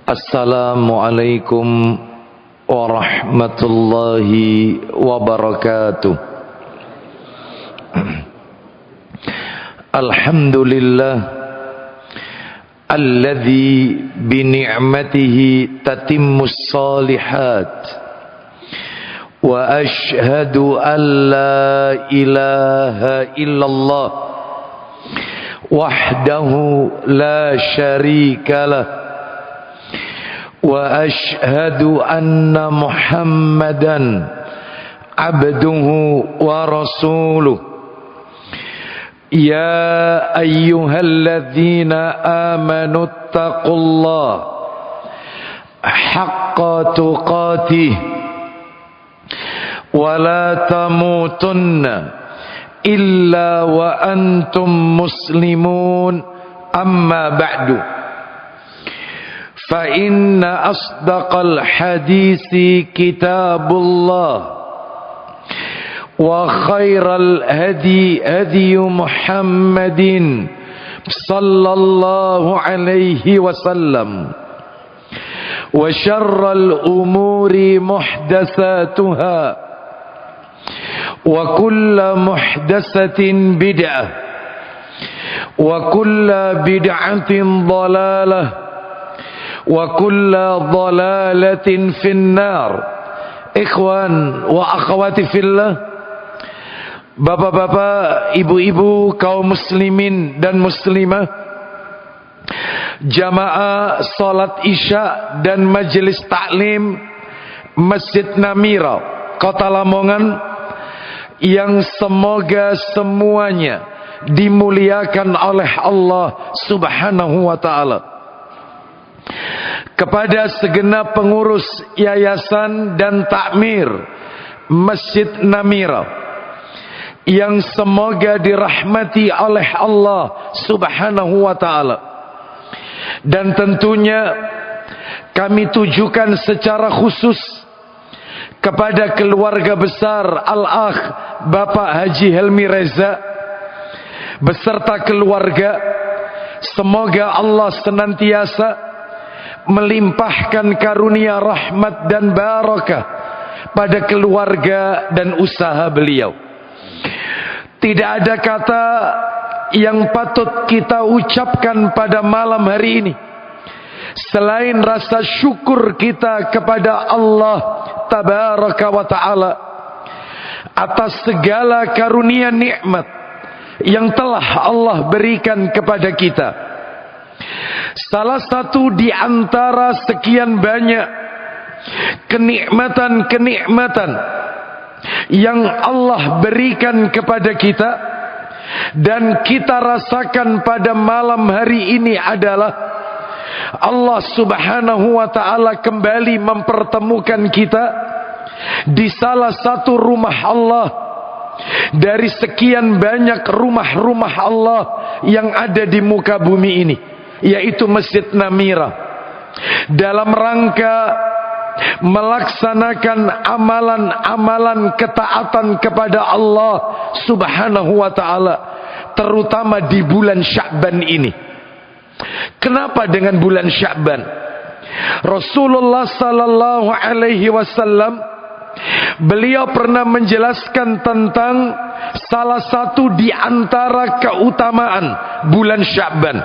Assalamualaikum warahmatullahi wabarakatuh. Alhamdulillah alladzi bi ni'matihi tatimmus shalihat wa ashhadu an la ilaha illallah wahdahu la syarika lah wa ashhadu anna Muhammadan abduhu wa rasuluh. Ya ayyuhalladzina amanu taqullaha haqqa tuqatih wa la tamutunna illa wa antum muslimun. Amma ba'du, fa inna asdaqal hadisi kitabullah wa khairal hadi hadi Muhammadin sallallahu alaihi wasallam wa syarral umuri muhdatsatuha wa kullu muhdatsatin bid'ah wa kullu bid'atin dhalalah wa kullu dhalalatin finnar. Ikhwan wa akhwati fillah, bapak-bapak, ibu-ibu, kaum muslimin dan muslimah, jamaah salat isya dan majelis taklim Masjid Namira, Kota Lamongan, yang semoga semuanya dimuliakan oleh Allah Subhanahu wa ta'ala. Kepada segenap pengurus yayasan dan takmir Masjid Namira yang semoga dirahmati oleh Allah Subhanahu wa ta'ala. Dan tentunya kami tujukan secara khusus kepada keluarga besar Al-Akh Bapak Haji Helmi Reza beserta keluarga. Semoga Allah senantiasa melimpahkan karunia rahmat dan barakah pada keluarga dan usaha beliau. Tidak ada kata yang patut kita ucapkan pada malam hari ini selain rasa syukur kita kepada Allah Tabaraka wa ta'ala atas segala karunia nikmat yang telah Allah berikan kepada kita. Salah satu di antara sekian banyak kenikmatan-kenikmatan yang Allah berikan kepada kita dan kita rasakan pada malam hari ini adalah Allah Subhanahu wa ta'ala kembali mempertemukan kita di salah satu rumah Allah dari sekian banyak rumah-rumah Allah yang ada di muka bumi ini, yaitu Masjid Namira, dalam rangka melaksanakan amalan-amalan ketaatan kepada Allah Subhanahu wa ta'ala, terutama di bulan Sya'ban ini. Kenapa dengan bulan Sya'ban? Rasulullah sallallahu alaihi wasallam beliau pernah menjelaskan tentang salah satu di antara keutamaan bulan Sya'ban.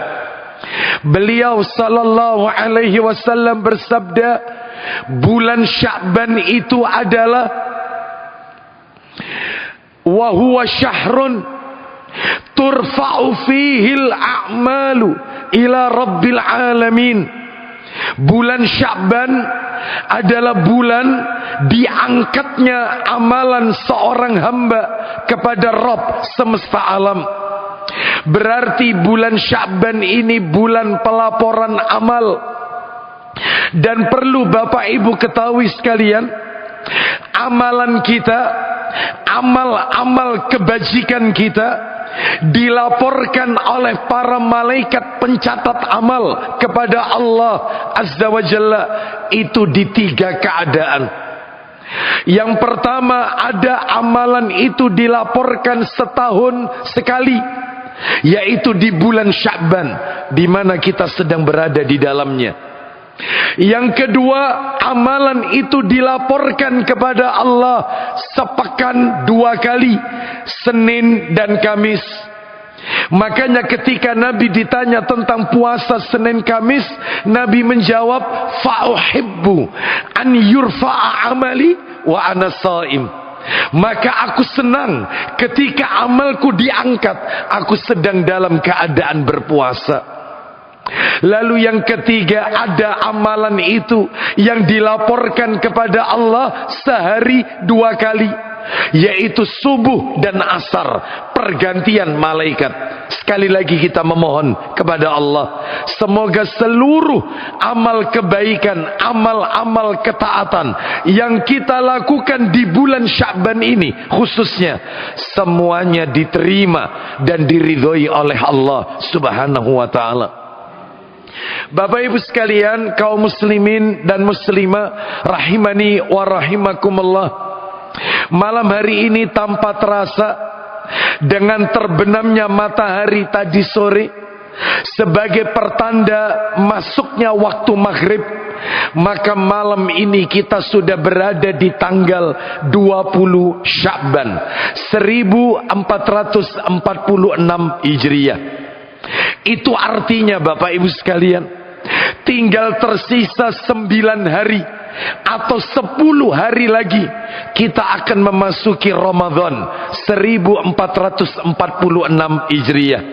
Beliau sallallahu alaihi wasallam bersabda, bulan Sya'ban itu adalah wa huwa syahrun turfa'u fihil a'malu ila rabbil alamin. Bulan Sya'ban adalah bulan diangkatnya amalan seorang hamba kepada Rabb semesta alam. Berarti bulan Sya'ban ini bulan pelaporan amal. Dan perlu Bapak Ibu ketahui sekalian, amalan kita, amal-amal kebajikan kita dilaporkan oleh para malaikat pencatat amal kepada Allah Azza wa Jalla itu di 3 keadaan. Yang pertama, ada amalan itu dilaporkan setahun sekali, yaitu di bulan Sya'ban, di mana kita sedang berada di dalamnya. Yang kedua, amalan itu dilaporkan kepada Allah sepekan 2 kali, Senin dan Kamis. Makanya ketika Nabi ditanya tentang puasa Senin Kamis, Nabi menjawab, fa'uhibbu an yurfa'a amali wa ana shaim. Maka aku senang ketika amalku diangkat, aku sedang dalam keadaan berpuasa. Lalu yang ketiga, ada amalan itu yang dilaporkan kepada Allah sehari 2 kali, yaitu subuh dan asar, pergantian malaikat. Sekali lagi kita memohon kepada Allah, semoga seluruh amal kebaikan, amal-amal ketaatan yang kita lakukan di bulan Sya'ban ini khususnya, semuanya diterima dan diridhoi oleh Allah Subhanahu wa ta'ala. Bapak Ibu sekalian, kaum muslimin dan muslimah rahimani wa rahimakumullah, malam hari ini tanpa terasa, dengan terbenamnya matahari tadi sore sebagai pertanda masuknya waktu maghrib, maka malam ini kita sudah berada di tanggal 20 Sya'ban 1446 Hijriah. Itu artinya Bapak Ibu sekalian, tinggal tersisa 9 hari atau 10 hari lagi kita akan memasuki Ramadan 1446 Hijriah.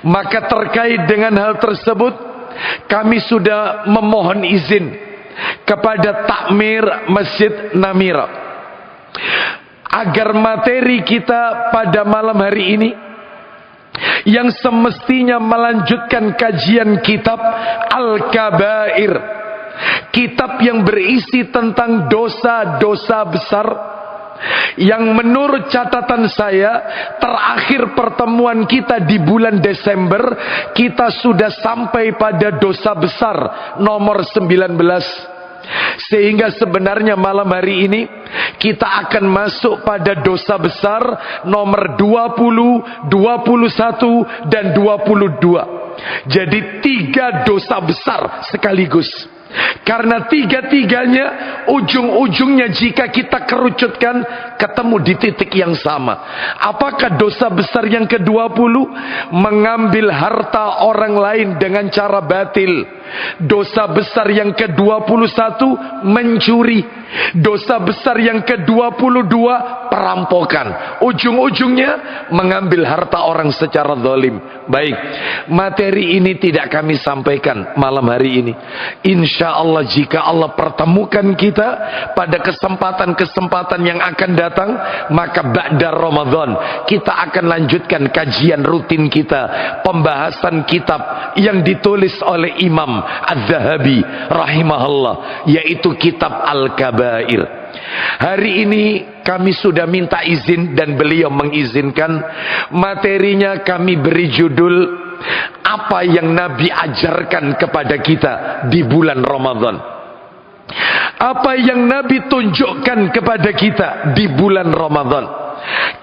Maka terkait dengan hal tersebut, kami sudah memohon izin kepada takmir Masjid Namira agar materi kita pada malam hari ini, yang semestinya melanjutkan kajian kitab Al-Kabair, kitab yang berisi tentang dosa-dosa besar, yang menurut catatan saya terakhir pertemuan kita di bulan Desember, kita sudah sampai pada dosa besar nomor 19. Sehingga sebenarnya malam hari ini kita akan masuk pada dosa besar nomor 20, 21 dan 22. Jadi 3 dosa besar sekaligus. Karena 3-tiganya ujung-ujungnya jika kita kerucutkan ketemu di titik yang sama. Apakah dosa besar yang ke-20? Mengambil harta orang lain dengan cara batil. Dosa besar yang ke-21 mencuri. Dosa besar yang ke-22 perampokan. Ujung-ujungnya mengambil harta orang secara zalim. Baik, materi ini tidak kami sampaikan malam hari ini. Insya Allah jika Allah pertemukan kita pada kesempatan-kesempatan yang akan datang, maka ba'da Ramadan kita akan lanjutkan kajian rutin kita, pembahasan kitab yang ditulis oleh Imam Az-Zahabi rahimahullah, yaitu kitab Al-Kabair. Hari ini kami sudah minta izin dan beliau mengizinkan. Materinya kami beri judul, apa yang Nabi ajarkan kepada kita di bulan Ramadan. Apa yang Nabi tunjukkan kepada kita di bulan Ramadan.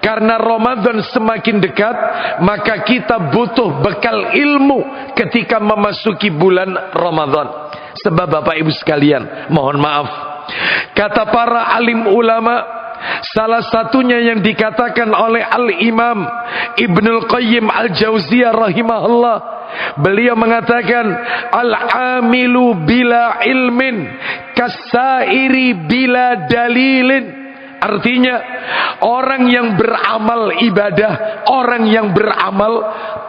Karena Ramadan semakin dekat, maka kita butuh bekal ilmu ketika memasuki bulan Ramadan. Sebab Bapak Ibu sekalian, mohon maaf, kata para alim ulama, salah satunya yang dikatakan oleh Al-Imam Ibnul Qayyim Al-Jauziyah rahimahullah, beliau mengatakan, al-amilu bila ilmin kasairi bila dalilin. Artinya orang yang beramal ibadah, orang yang beramal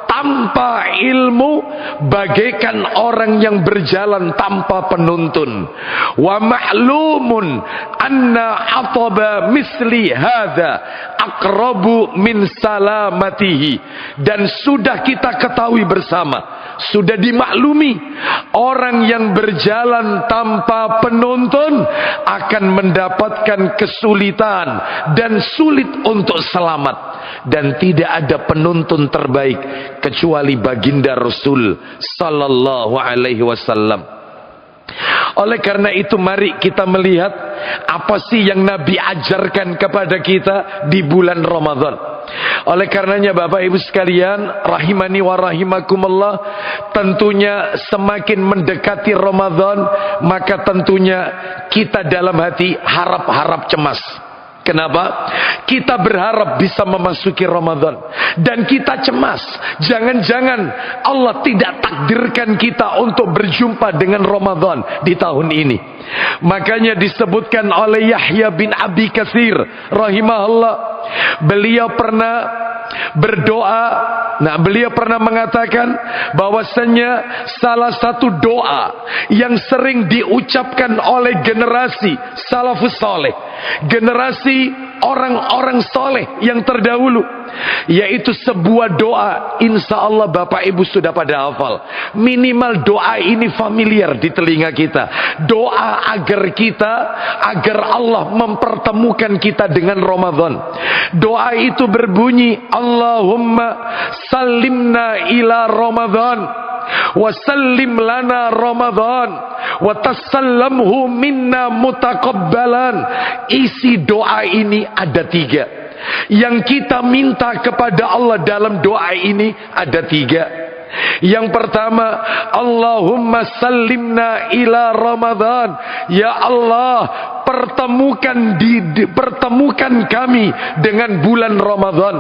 tanpa ilmu bagaikan orang yang berjalan tanpa penuntun. Wa ma'lumun anna ataba misli hadza aqrabu min salamatihi. Dan sudah kita ketahui bersama, sudah dimaklumi, orang yang berjalan tanpa penuntun akan mendapatkan kesulitan dan sulit untuk selamat. Dan tidak ada penuntun terbaik kecuali baginda Rasul sallallahu alaihi wasallam. Oleh karena itu mari kita melihat apa sih yang Nabi ajarkan kepada kita di bulan Ramadan. Oleh karenanya Bapak Ibu sekalian, rahimani wa rahimakumullah, tentunya semakin mendekati Ramadan, maka tentunya kita dalam hati harap-harap cemas. Kenapa? Kita berharap bisa memasuki Ramadan dan kita cemas, jangan-jangan Allah tidak takdirkan kita untuk berjumpa dengan Ramadan di tahun ini. Makanya disebutkan oleh Yahya bin Abi Katsir rahimahullah, beliau pernah berdoa. Nah, beliau pernah mengatakan bahwasanya salah satu doa yang sering diucapkan oleh generasi salafus soleh, generasi orang-orang soleh yang terdahulu, yaitu sebuah doa. Insya Allah Bapak Ibu sudah pada hafal. Minimal doa ini familiar di telinga kita. Doa agar Allah mempertemukan kita dengan Ramadan. Doa itu berbunyi, Allahumma sallimna ila Ramadan wa sallim lana Ramadan wa tasallamhu minna mutaqabbalan. Isi doa ini ada 3. Yang kita minta kepada Allah dalam doa ini ada 3. Yang pertama, Allahumma sallimna ila Ramadan. Ya Allah, pertemukan kami dengan bulan Ramadan.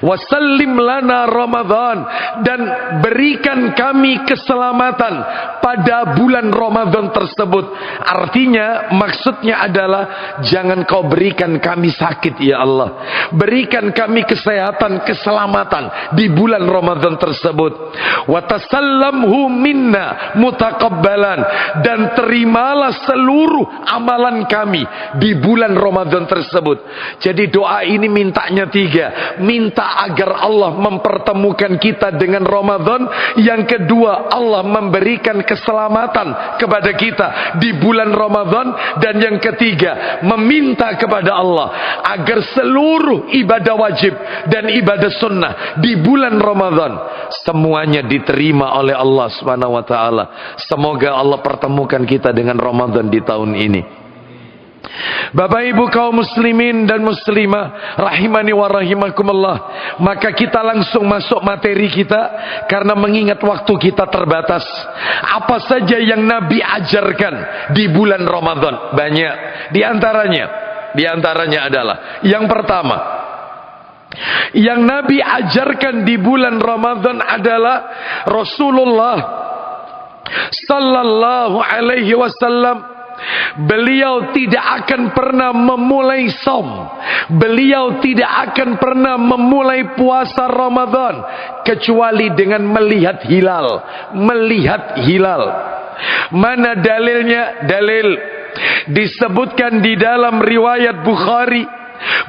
Wasallim lana Ramadan, dan berikan kami keselamatan pada bulan Ramadan tersebut. Artinya, maksudnya adalah jangan kau berikan kami sakit ya Allah, berikan kami kesehatan, keselamatan di bulan Ramadan tersebut. Watasallamhu minna mutaqabbalan, dan terimalah seluruh amalan kami di bulan Ramadan tersebut. Jadi doa ini mintanya 3. Minta agar Allah mempertemukan kita dengan Ramadan. Yang kedua, Allah memberikan keselamatan kepada kita di bulan Ramadan. Dan yang ketiga, meminta kepada Allah agar seluruh ibadah wajib dan ibadah sunnah di bulan Ramadan semuanya diterima oleh Allah Subhanahu wa taala. Semoga Allah pertemukan kita dengan Ramadan di tahun ini. Bapak Ibu kaum muslimin dan muslimah rahimani wa rahimakumullah, maka kita langsung masuk materi kita karena mengingat waktu kita terbatas. Apa saja yang Nabi ajarkan di bulan Ramadan? Banyak. Di antaranya adalah yang pertama, yang Nabi ajarkan di bulan Ramadan adalah Rasulullah sallallahu alaihi wasallam, beliau tidak akan pernah memulai saum, beliau tidak akan pernah memulai puasa Ramadan kecuali dengan melihat hilal. Melihat hilal. Mana dalilnya? Dalil disebutkan di dalam riwayat Bukhari,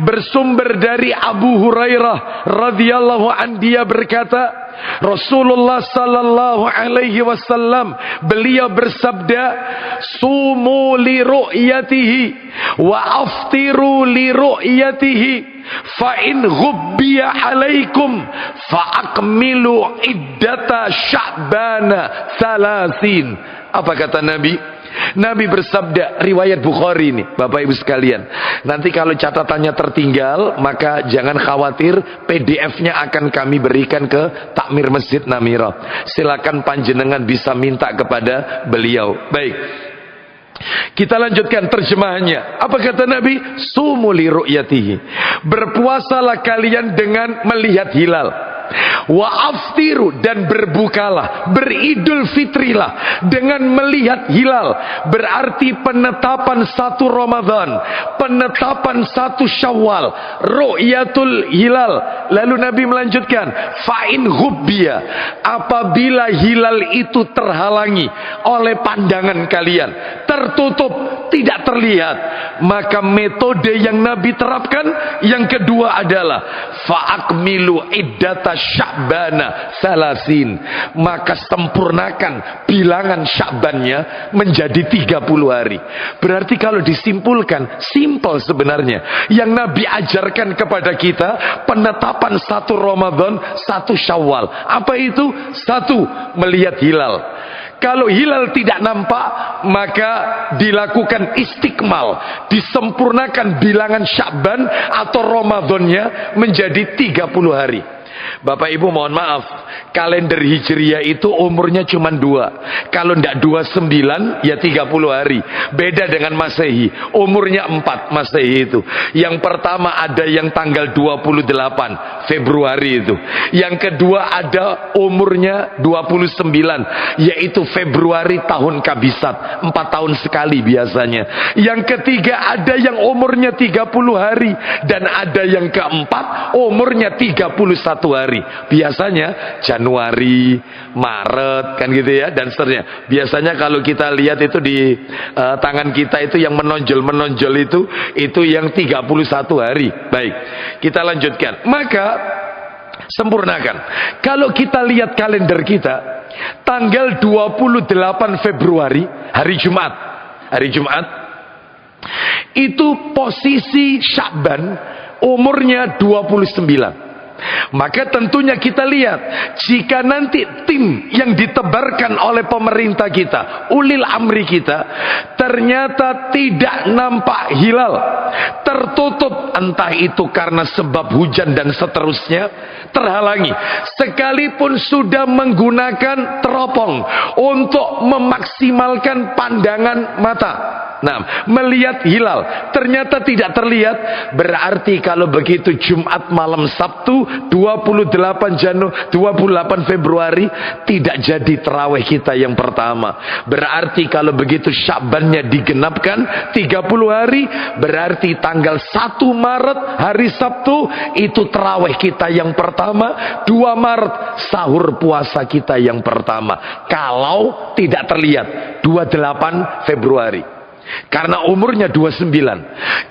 bersumber dari Abu Hurairah radhiyallahu an, dia berkata, Rasulullah sallallahu alaihi wasallam beliau bersabda, sumu li ru'yatihi wa aftiru li ru'yatihi fa in ghubbiya alaikum fa akmilu iddata sya'bana 30. Apa kata Nabi? Nabi bersabda, riwayat Bukhari ini Bapak Ibu sekalian. Nanti kalau catatannya tertinggal, maka jangan khawatir, PDF-nya akan kami berikan ke Takmir Masjid Namira. Silakan panjenengan bisa minta kepada beliau. Baik, kita lanjutkan terjemahannya. Apa kata Nabi? Sumu li ru'yatihi, berpuasalah kalian dengan melihat hilal. Wa aftiru, dan berbukalah, beridul fitrilah dengan melihat hilal. Berarti penetapan 1 Ramadan, penetapan 1 Syawal, ru'yatul hilal. Lalu Nabi melanjutkan, fa'in ghubbiya, apabila hilal itu terhalangi oleh pandangan kalian, tertutup, tidak terlihat, maka metode yang Nabi terapkan yang kedua adalah fa'akmilu iddata sya'bana 30, maka sempurnakan bilangan Sya'bannya menjadi 30 hari. Berarti kalau disimpulkan, simpel sebenarnya. Yang Nabi ajarkan kepada kita penetapan 1 Ramadan, 1 Syawal. Apa itu? 1, melihat hilal. Kalau hilal tidak nampak, maka dilakukan istiqmal, disempurnakan bilangan Sya'ban atau Ramadannya menjadi 30 hari. Bapak Ibu mohon maaf, kalender Hijriah itu umurnya cuma 2. Kalau tidak 29 ya 30 hari. Beda dengan Masehi, umurnya 4 Masehi itu. Yang pertama ada yang tanggal 28 Februari itu. Yang kedua ada umurnya 29, yaitu Februari tahun kabisat, 4 tahun sekali biasanya. Yang ketiga ada yang umurnya 30 hari. Dan ada yang keempat umurnya 31 hari. Biasanya Januari, Maret kan gitu ya, dan seterusnya. Biasanya kalau kita lihat itu di tangan kita itu yang menonjol itu yang 31 hari. Baik, kita lanjutkan. Maka sempurnakan. Kalau kita lihat kalender kita, tanggal 28 Februari hari Jumat itu posisi Sya'ban umurnya 29. Maka tentunya kita lihat, jika nanti tim yang ditebarkan oleh pemerintah kita, ulil amri kita, ternyata tidak nampak hilal, tertutup, entah itu karena sebab hujan dan seterusnya, terhalangi, sekalipun sudah menggunakan teropong untuk memaksimalkan pandangan mata, nah, melihat hilal ternyata tidak terlihat, berarti kalau begitu Jumat malam Sabtu 28 Februari tidak jadi tarawih kita yang pertama. Berarti kalau begitu Sya'bannya digenapkan 30 hari, berarti tanggal 1 Maret hari Sabtu itu tarawih kita yang pertama, 2 Maret sahur puasa kita yang pertama. Kalau tidak terlihat 28 Februari. Karena umurnya 29.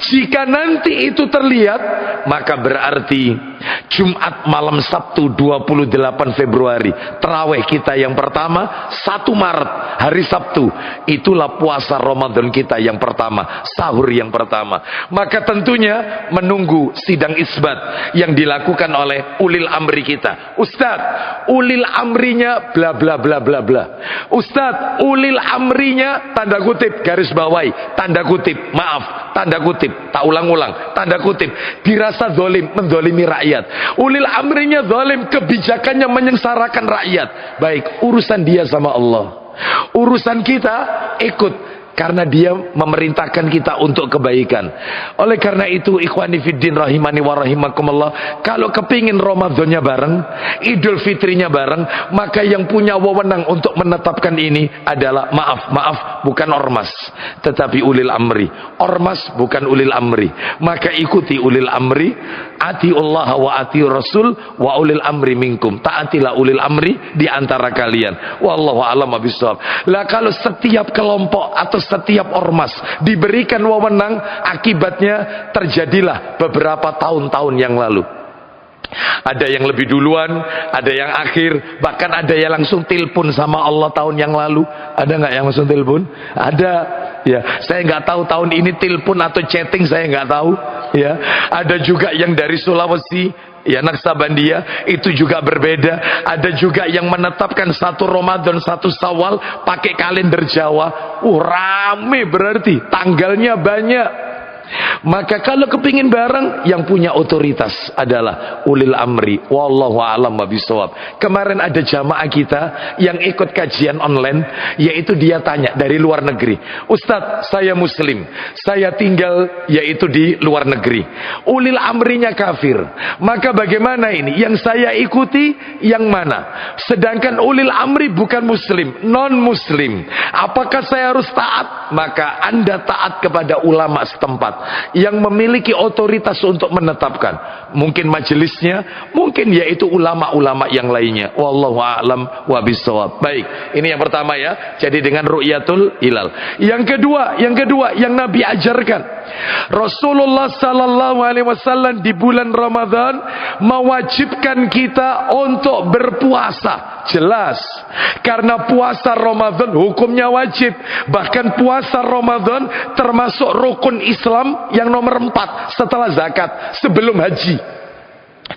Jika nanti itu terlihat, maka berarti Jumat malam Sabtu 28 Februari tarawih kita yang pertama, 1 Maret hari Sabtu, itulah puasa Ramadan kita yang pertama, sahur yang pertama. Maka tentunya menunggu sidang isbat yang dilakukan oleh ulil amri kita. Ustadz, ulil amrinya bla bla bla bla bla. Ustadz, ulil amrinya tanda kutip garis bawahi, tanda kutip, maaf, tanda kutip, tak ulang-ulang, tanda kutip, dirasa zalim, menzalimi rakyat. Ulil amrinya zalim, kebijakannya menyengsarakan rakyat. Baik, urusan dia sama Allah. Urusan kita ikut, karena dia memerintahkan kita untuk kebaikan. Oleh karena itu, ikhwani fiddin rahimani wa rahimakumullah, kalau kepingin Ramadannya bareng, Idul Fitrinya bareng, maka yang punya wewenang untuk menetapkan ini adalah maaf, bukan ormas, tetapi ulil amri. Ormas bukan ulil amri. Maka ikuti ulil amri, atiullah wa ati rasul wa ulil amri minkum. Taatilah ulil amri di antara kalian. Wallahu a'lam bishawab. Lah kalau setiap kelompok atau setiap ormas diberikan wewenang, akibatnya terjadilah beberapa tahun-tahun yang lalu. Ada yang lebih duluan, ada yang akhir, bahkan ada yang langsung telepon sama Allah tahun yang lalu. Ada nggak yang langsung telepon? Ada. Ya, saya nggak tahu tahun ini telepon atau chatting, saya nggak tahu. Ya, ada juga yang dari Sulawesi, ya Naksabandia, itu juga berbeda. Ada juga yang menetapkan 1 Ramadan 1 Syawal pakai kalender Jawa. Rame berarti, tanggalnya banyak. Maka kalau kepingin bareng, yang punya otoritas adalah ulil amri. Wallahu a'lam bishawab. Kemarin ada jamaah kita yang ikut kajian online, yaitu dia tanya dari luar negeri, Ustadz, saya muslim, saya tinggal yaitu di luar negeri, ulil amrinya kafir, maka bagaimana ini? Yang saya ikuti yang mana? Sedangkan ulil amri bukan muslim, non muslim, apakah saya harus taat? Maka Anda taat kepada ulama setempat yang memiliki otoritas untuk menetapkan. Mungkin majelisnya, mungkin yaitu ulama-ulama yang lainnya. Wallahu a'lam wa bishawab. Baik, ini yang pertama ya. Jadi dengan ru'yatul hilal. Yang kedua yang Nabi ajarkan, Rasulullah sallallahu alaihi wasallam di bulan Ramadan mewajibkan kita untuk berpuasa. Jelas, karena puasa Ramadan hukumnya wajib. Bahkan puasa Ramadan termasuk rukun Islam yang nomor 4 setelah zakat, sebelum haji.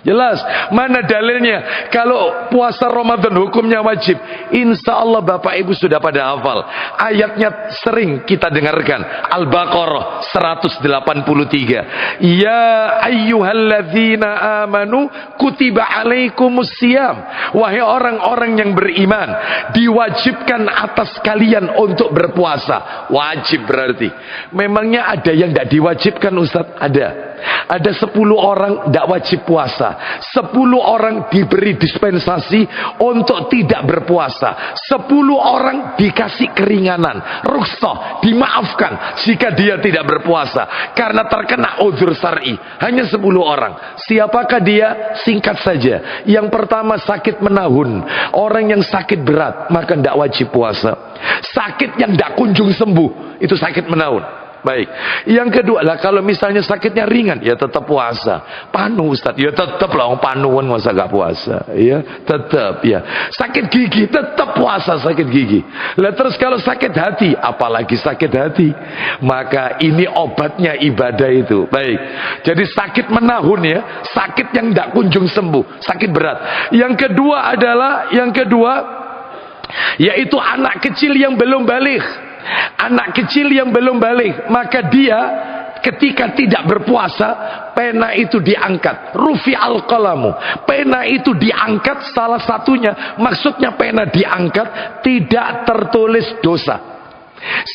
Jelas. Mana dalilnya? Kalau puasa Ramadan hukumnya wajib. Insya Allah Bapak Ibu sudah pada hafal. Ayatnya sering kita dengarkan. Al-Baqarah 183. Ya ayyuhalladzina amanu kutiba alaikumus siyam. Wahai orang-orang yang beriman, diwajibkan atas kalian untuk berpuasa. Wajib berarti. Memangnya ada yang tidak diwajibkan Ustaz? Ada. Ada 10 orang tidak wajib puasa, 10 orang diberi dispensasi untuk tidak berpuasa, 10 orang dikasih keringanan, rukhsah, dimaafkan jika dia tidak berpuasa karena terkena udzur syar'i. Hanya 10 orang. Siapakah dia? Singkat saja. Yang pertama sakit menahun. Orang yang sakit berat maka tidak wajib puasa. Sakit yang tidak kunjung sembuh itu sakit menahun. Baik. Yang kedua lah, kalau misalnya sakitnya ringan, ya tetap puasa. Panu Ustaz, ya tetap lah, panuan masa gak puasa, ya tetap ya. Sakit gigi, tetap puasa sakit gigi. Lah terus kalau sakit hati, apalagi sakit hati, maka ini obatnya ibadah itu. Baik. Jadi sakit menahun ya, sakit yang tidak kunjung sembuh, sakit berat. Yang kedua adalah, yaitu anak kecil yang belum baligh. Anak kecil yang belum balik, maka dia ketika tidak berpuasa, pena itu diangkat. Rufi al-qalamu, pena itu diangkat. Salah satunya, maksudnya pena diangkat, tidak tertulis dosa.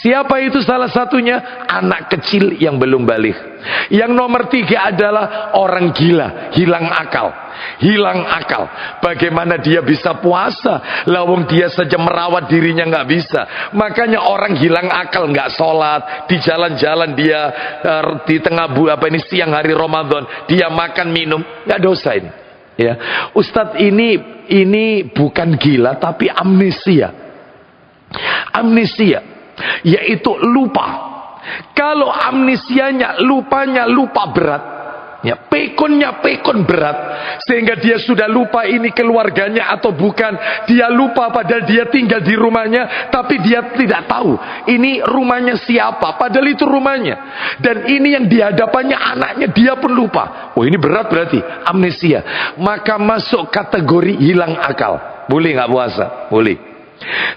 Siapa itu salah satunya? Anak kecil yang belum balik. Yang nomor 3 adalah orang gila, hilang akal. Hilang akal. Bagaimana dia bisa puasa? Lawang dia saja merawat dirinya nggak bisa. Makanya orang hilang akal, nggak sholat, di jalan-jalan dia di tengah siang hari Ramadan dia makan minum, nggak dosa ini. Ya, Ustadz ini bukan gila tapi amnesia. Amnesia, yaitu lupa. Kalau amnesianya, lupanya lupa berat, ya, pekonnya pekon berat, sehingga dia sudah lupa ini keluarganya atau bukan. Dia lupa padahal dia tinggal di rumahnya, tapi dia tidak tahu ini rumahnya siapa, padahal itu rumahnya. Dan ini yang dihadapannya anaknya, dia pun lupa. Oh, ini berat berarti amnesia. Maka masuk kategori hilang akal. Boleh nggak puasa? Boleh.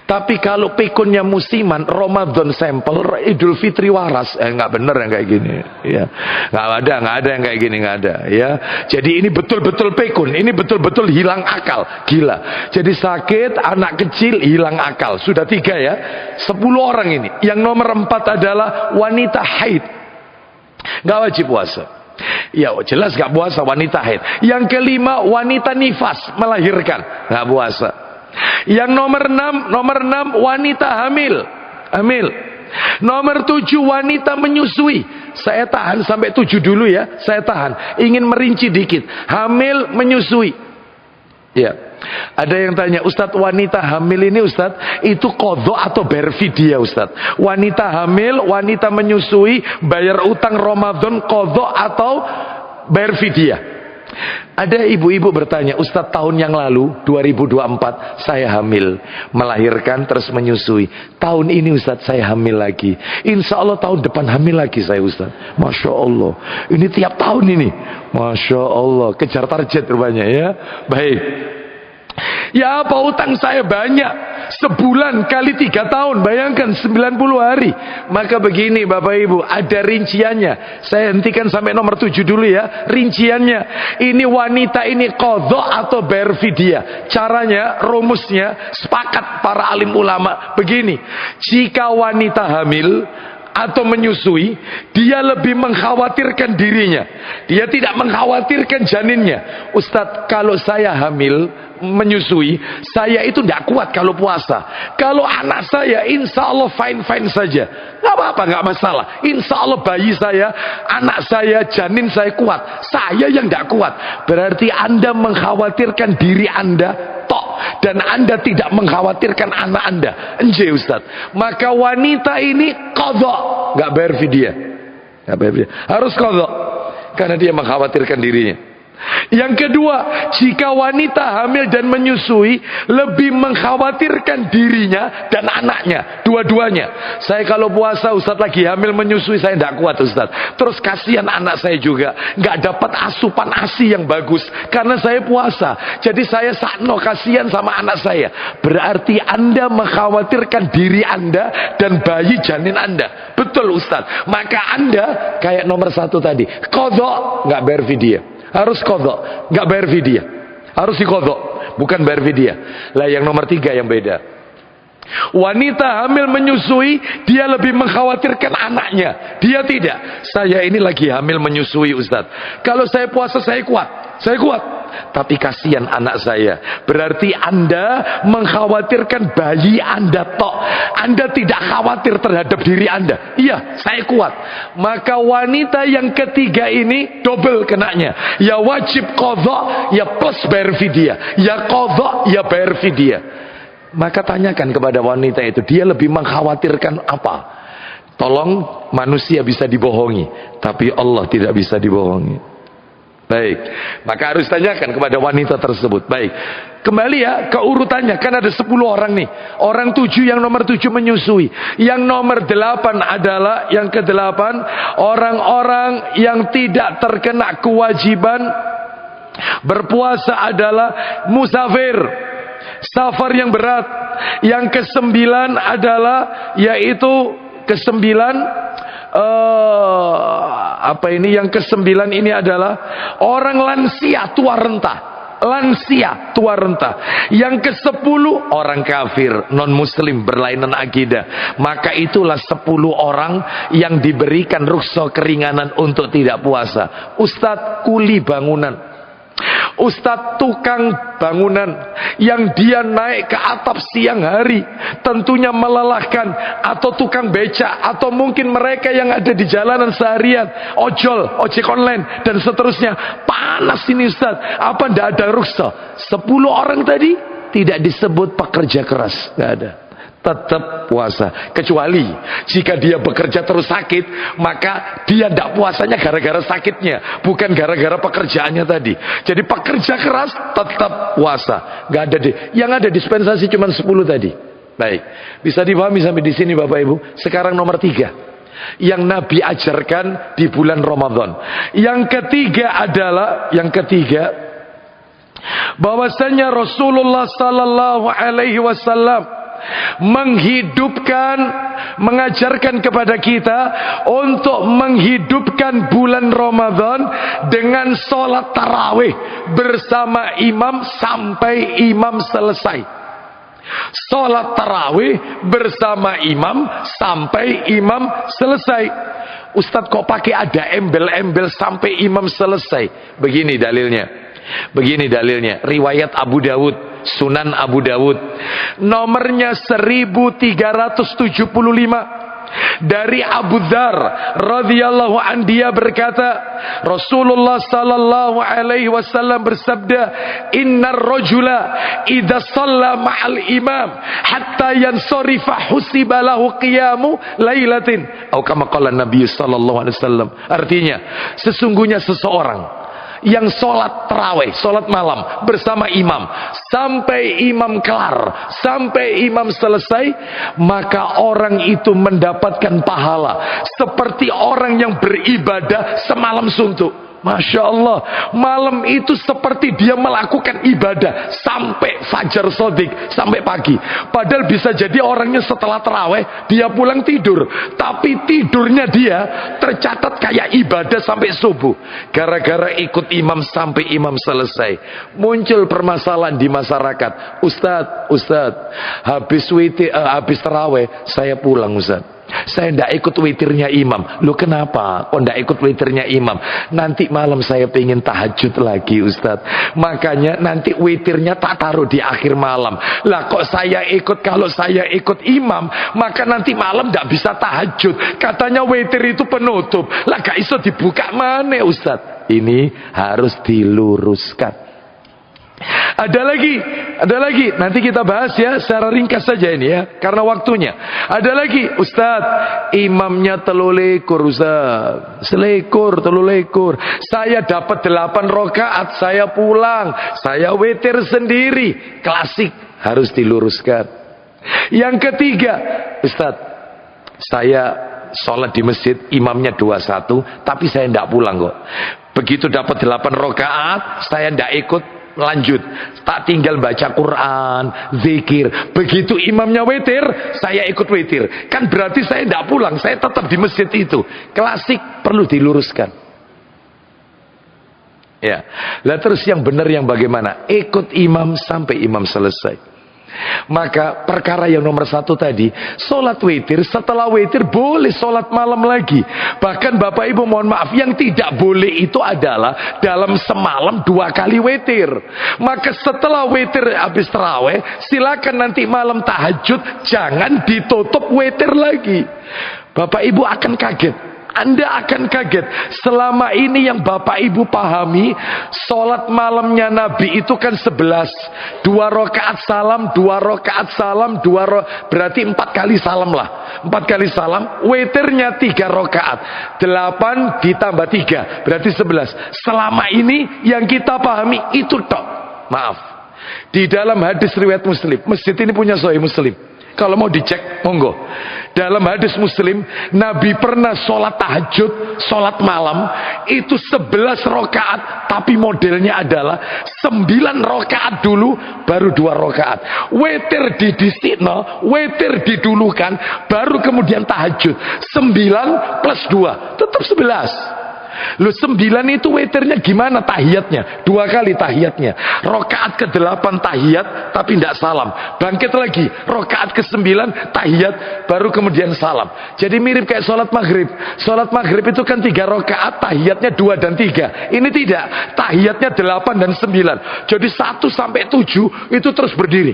Tapi kalau pekunnya musiman, Ramadan sampel, Idul Fitri waras, nggak bener yang kayak gini, ya, nggak ada yang kayak gini, nggak ada, ya. Jadi ini betul-betul pekun, ini betul-betul hilang akal, gila. Jadi sakit, anak kecil hilang akal, sudah 3 ya, 10 orang ini. Yang nomor 4 adalah wanita haid, nggak wajib puasa. Ya jelas nggak puasa wanita haid. Yang kelima wanita nifas, melahirkan, nggak puasa. Yang nomor 6 wanita hamil. Nomor 7 wanita menyusui. Saya tahan sampai 7 dulu ya, saya tahan. Ingin merinci dikit. Hamil menyusui. Ya. Ada yang tanya, Ustadz, wanita hamil ini Ustadz, itu qadha atau bayar fidyah Ustadz? Wanita hamil, wanita menyusui, bayar utang Ramadan qadha atau bayar fidyah? Ada ibu-ibu bertanya, Ustadz, tahun yang lalu 2024 saya hamil, melahirkan terus menyusui. Tahun ini Ustadz saya hamil lagi, insya Allah tahun depan hamil lagi saya Ustadz. Masya Allah, ini tiap tahun ini, Masya Allah, kejar target rupanya ya. Baik. Ya apa, utang saya banyak, sebulan kali 3 tahun, bayangkan 90 hari. Maka begini Bapak Ibu, ada rinciannya. Saya hentikan sampai nomor 7 dulu ya, rinciannya. Ini wanita ini qadha atau bayar fidyah. Caranya, rumusnya, sepakat para alim ulama begini. Jika wanita hamil atau menyusui, dia lebih mengkhawatirkan dirinya, dia tidak mengkhawatirkan janinnya. Ustadz, kalau saya hamil menyusui, saya itu tidak kuat kalau puasa. Kalau anak saya insya Allah fine saja, nggak apa-apa, nggak masalah. Insya Allah bayi saya, anak saya, janin saya kuat. Saya yang tidak kuat. Berarti Anda mengkhawatirkan diri Anda tok, dan Anda tidak mengkhawatirkan anak Anda. Enje Ustaz. Maka wanita ini qadha, nggak bayar fidyah, harus qadha, karena dia mengkhawatirkan dirinya. Yang kedua, jika wanita hamil dan menyusui lebih mengkhawatirkan dirinya dan anaknya, dua-duanya. Saya kalau puasa Ustaz lagi hamil menyusui, saya tidak kuat Ustaz. Terus kasihan anak saya juga, nggak dapat asupan ASI yang bagus karena saya puasa. Jadi saya sakno kasihan sama anak saya. Berarti Anda mengkhawatirkan diri Anda dan bayi janin Anda. Betul Ustaz. Maka Anda kayak nomor 1 tadi, qadha, nggak bayar fidyah. Harus qadha, nggak bayar fidyah. Harus diqadha, bukan bayar fidyah. Lah yang nomor 3 yang beda. Wanita hamil menyusui, dia lebih mengkhawatirkan anaknya. Dia tidak. Saya ini lagi hamil menyusui Ustaz. Kalau saya puasa saya kuat. Saya kuat. Tapi kasihan anak saya. Berarti Anda mengkhawatirkan bayi Anda tok. Anda tidak khawatir terhadap diri Anda. Iya, saya kuat. Maka wanita yang ketiga ini double kenanya. Ya wajib qadha, ya plus bayar fidyah. Ya qadha, ya bayar fidyah. Maka tanyakan kepada wanita itu, dia lebih mengkhawatirkan apa? Tolong, manusia bisa dibohongi, tapi Allah tidak bisa dibohongi. Baik, maka harus tanyakan kepada wanita tersebut. Baik, kembali ya ke urutannya. Kan ada 10 orang nih. Orang 7, yang nomor 7 menyusui. Yang nomor 8 adalah, yang ke-8, orang-orang yang tidak terkena kewajiban berpuasa adalah musafir, safar yang berat. Yang ke-9 adalah, yaitu ke-9, yang ke-9 ini adalah orang lansia tua renta. Lansia tua renta. Yang ke-10 orang kafir, non muslim, berlainan akidah. Maka itulah 10 orang yang diberikan rukhsah keringanan untuk tidak puasa. Ustadz kuli bangunan, Ustadz tukang bangunan yang dia naik ke atap siang hari, tentunya melelahkan, atau tukang beca, atau mungkin mereka yang ada di jalanan seharian, ojol, ojek online dan seterusnya. Panas ini Ustadz, apa ndak ada rukhsah? 10 orang tadi tidak disebut pekerja keras, nggak ada. Tetap puasa, kecuali jika dia bekerja terus sakit, maka dia tidak puasanya gara-gara sakitnya, bukan gara-gara pekerjaannya tadi. Jadi pekerja keras tetap puasa, nggak ada deh. Yang ada dispensasi cuma 10 tadi. Baik, bisa dipahami sampai di sini Bapak Ibu. Sekarang nomor 3 yang Nabi ajarkan di bulan Ramadan. Yang ketiga adalah, bahwasanya Rasulullah sallallahu alaihi wasallam mengajarkan kepada kita untuk menghidupkan bulan Ramadan dengan sholat tarawih bersama imam sampai imam selesai. Sholat tarawih bersama imam sampai imam selesai. Ustadz kok pakai ada embel-embel sampai imam selesai? Begini dalilnya, riwayat Abu Dawud, Sunan Abu Dawud, nomornya 1375, dari Abu Dzar radhiyallahu an, dia berkata, Rasulullah sallallahu alaihi wasallam bersabda, innar rajula idza shalla ma'al imam hatta yansarifa husiba lahu qiyamu lailatin, atau kama qala Nabi sallallahu alaihi wasallam. Artinya, sesungguhnya seseorang yang sholat tarawih, sholat malam bersama imam sampai imam kelar, sampai imam selesai, maka orang itu mendapatkan pahala seperti orang yang beribadah semalam suntuk. Masya Allah, malam itu seperti dia melakukan ibadah sampai fajar sodik, sampai pagi. Padahal bisa jadi orangnya setelah tarawih dia pulang tidur, tapi tidurnya dia tercatat kayak ibadah sampai subuh, gara-gara ikut imam sampai imam selesai. Muncul permasalahan di masyarakat, Ustadz, habis tarawih saya pulang Ustadz, saya tidak ikut witirnya imam. Lu kenapa kok tidak ikut witirnya imam? Nanti malam saya pengen tahajud lagi Ustadz, makanya nanti witirnya tak taruh di akhir malam. Lah kok saya ikut, kalau saya ikut imam maka nanti malam tidak bisa tahajud, katanya witir itu penutup. Lah gak iso dibuka mana Ustadz? Ini harus diluruskan. Ada lagi. Nanti kita bahas ya secara ringkas saja ini ya, karena waktunya. Ada lagi, Ustadz, imamnya telulekur Ustadz. Selekur, telulekur. Saya dapat 8 rakaat, saya pulang, saya witir sendiri. Klasik, harus diluruskan. Yang ketiga, Ustadz, saya sholat di masjid, imamnya 21, tapi saya tidak pulang kok. Begitu dapat 8 rakaat, saya tidak ikut lanjut, tak tinggal baca Quran, zikir. Begitu imamnya witir, saya ikut witir. Kan berarti saya tidak pulang, saya tetap di masjid itu. Klasik, perlu diluruskan. Ya, lah terus yang benar yang bagaimana? Ikut imam sampai imam selesai. Maka perkara yang nomor 1 tadi, sholat witir, setelah witir boleh sholat malam lagi. Bahkan Bapak Ibu mohon maaf, yang tidak boleh itu adalah dalam semalam 2 kali witir. Maka setelah witir habis tarawih, silakan nanti malam tahajud, jangan ditutup witir lagi. Bapak Ibu akan kaget. Anda akan kaget. Selama ini yang Bapak Ibu pahami, sholat malamnya Nabi itu kan 11. 2 rakaat salam, 2 rakaat salam, berarti 4 kali salam lah. 4 kali salam, witirnya 3 rakaat. 8 ditambah 3, berarti 11. Selama ini yang kita pahami itu tok. Maaf. Di dalam hadis riwayat Muslim, masjid ini punya Sahih Muslim. Kalau mau dicek, monggo. Dalam hadis Muslim, Nabi pernah sholat tahajud, sholat malam, itu 11 rakaat, tapi modelnya adalah 9 rakaat dulu, baru 2 rakaat. Witir didistikno, witir didulukan, baru kemudian tahajud. 9 plus 2, tetap 11. Lu 9 itu witirnya gimana tahiyatnya? 2 kali tahiyatnya. Rakaat ke-8 tahiyat tapi tidak salam. Bangkit lagi. Rakaat ke-9 tahiyat baru kemudian salam. Jadi mirip kayak sholat maghrib. Sholat maghrib itu kan 3 rakaat, tahiyatnya 2 dan 3. Ini tidak. Tahiyatnya 8 dan 9. Jadi 1 sampai 7 itu terus berdiri.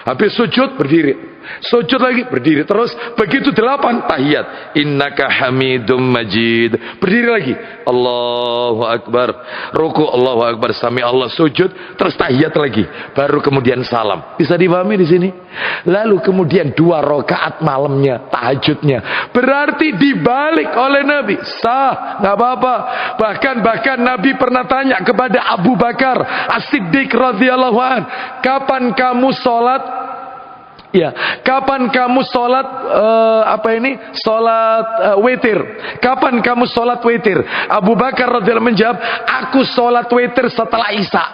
Habis sujud berdiri. Sujud lagi berdiri terus, begitu 8 tahiyat, innaka hamidum majid, berdiri lagi, Allahu akbar, ruku Allahu akbar, sami Allah, sujud, terus tahiyat lagi, baru kemudian salam. Bisa dipahami di sini? Lalu kemudian 2 rakaat malamnya, tahajudnya, berarti dibalik oleh Nabi, sah, nggak apa-apa. Bahkan Nabi pernah tanya kepada Abu Bakar As-Siddiq radhiyallahu an, kapan kamu sholat? Ya, kapan kamu sholat witir? Kapan kamu sholat witir? Abu Bakar radhiyallahu menjawab, aku sholat witir setelah Isya.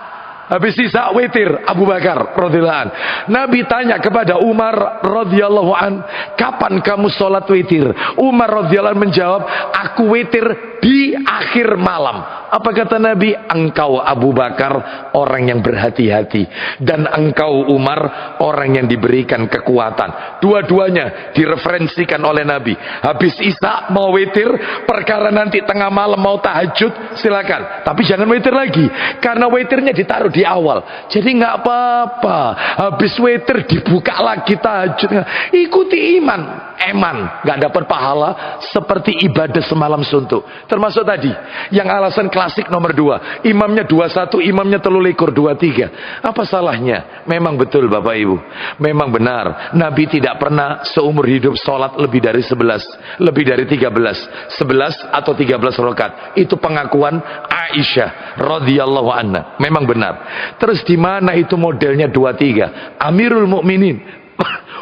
Habis Isya witir Abu Bakar radhiyallahu an. Nabi tanya kepada Umar radhiyallahu an, kapan kamu sholat witir? Umar radhiyallahu an menjawab, aku witir di akhir malam. Apa kata Nabi? Engkau Abu Bakar orang yang berhati-hati, dan engkau Umar orang yang diberikan kekuatan. Dua-duanya direferensikan oleh Nabi. Habis Isya mau witir, perkara nanti tengah malam mau tahajud, silakan. Tapi jangan witir lagi, karena witirnya ditaruh di awal. Jadi nggak apa-apa. Habis witir dibuka lagi tahajud. Ikuti eman, nggak dapat pahala seperti ibadah semalam suntuk. Termasuk tadi yang alasan klasik nomor 2, imamnya 21, imamnya 23. Apa salahnya? Memang betul Bapak Ibu, memang benar Nabi tidak pernah seumur hidup sholat lebih dari 11, lebih dari 13, 11 atau 13 rakaat. Itu pengakuan Aisyah radhiyallahu anha, memang benar. Terus di mana itu modelnya 23? Amirul Mukminin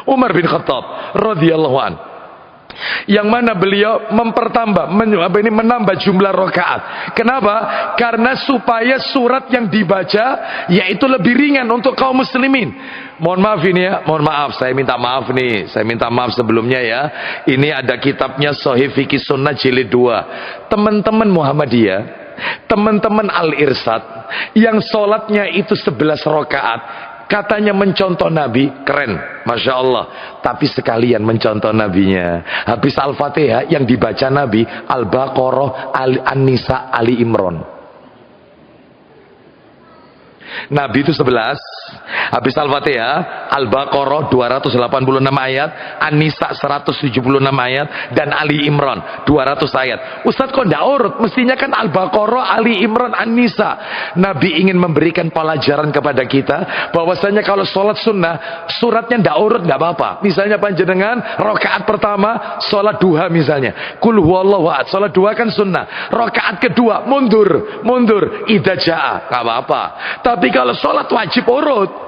Umar bin Khattab radhiyallahu an, yang mana beliau menambah jumlah rakaat. Kenapa? Karena supaya surat yang dibaca yaitu lebih ringan untuk kaum muslimin. Mohon maaf ini ya, mohon maaf, saya minta maaf nih, saya minta maaf sebelumnya ya. Ini ada kitabnya Sahih Fiqih Sunnah jilid 2. Teman-teman Muhammadiyah, teman-teman Al-Irsad yang sholatnya itu 11 rakaat, katanya mencontoh Nabi, keren, Masya Allah. Tapi sekalian mencontoh Nabinya, habis Al-Fatihah yang dibaca Nabi Al-Baqarah, An-Nisa, Ali Imran. Nabi itu 11. Habis Al-Fatihah, Al-Baqarah 286 ayat, An-Nisa 176 ayat, dan Ali Imran 200 ayat. Ustaz kok tidak urut? Mestinya kan Al-Baqarah, Ali Imran, An-Nisa. Nabi ingin memberikan pelajaran kepada kita bahwasanya kalau sholat sunnah suratnya tidak urut nggak apa-apa. Misalnya panjenengan rakaat pertama sholat duha misalnya, Qul huwallahu ahad, sholat duha kan sunnah. Rakaat kedua mundur idza jaa, nggak apa-apa. Tapi kalau sholat wajib urut.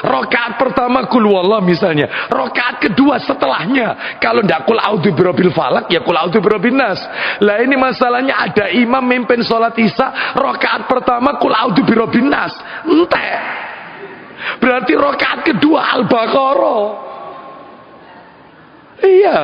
Rakaat pertama Qul huwallahu misalnya, rakaat kedua setelahnya kalau ndak Qul a'udzu birabbil falaq ya Qul a'udzu birabbin nas. Lah ini masalahnya ada imam mimpin sholat isya, rakaat pertama Qul a'udzu birabbin nas, entek. Berarti rakaat kedua Al-Baqarah. Iya.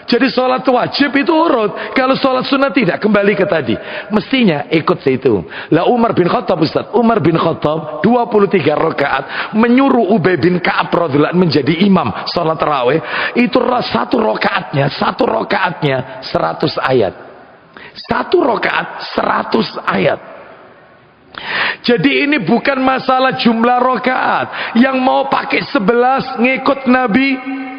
Jadi sholat wajib itu urut. Kalau sholat sunnah tidak, kembali ke tadi. Mestinya ikut itu. Lah Umar bin Khattab, Ustaz. Umar bin Khattab 23 rakaat menyuruh Ubay bin Ka'ab radhiyallahu anhu menjadi imam sholat tarawih. Itu satu rakaatnya 100 ayat. Satu rakaat 100 ayat. Jadi ini bukan masalah jumlah rakaat. Yang mau pakai 11 ngikut Nabi,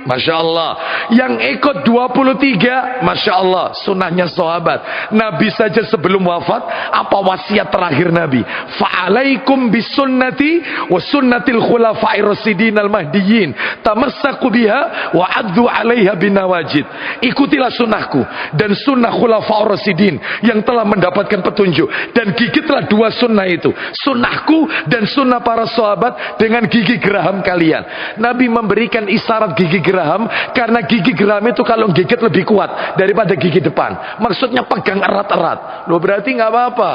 Masya Allah. Yang ikut 23, Masya Allah, sunnahnya sahabat. Nabi saja sebelum wafat, apa wasiat terakhir Nabi? Fa'alaikum bisunnati wa sunnatil khulafa'ir rasyidin al-mahdiyyin, tamassaku biha wa addu 'alaiha binawajid. Ikutilah sunnahku dan sunnah khulafa'ir rasyidin yang telah mendapatkan petunjuk, dan gigitlah dua sunnah itu, sunnahku dan sunnah para sahabat, dengan gigi geraham kalian. Nabi memberikan isyarat gigi geraham karena gigi geraham itu kalau gigit lebih kuat daripada gigi depan. Maksudnya pegang erat-erat. Loh, berarti nggak apa-apa.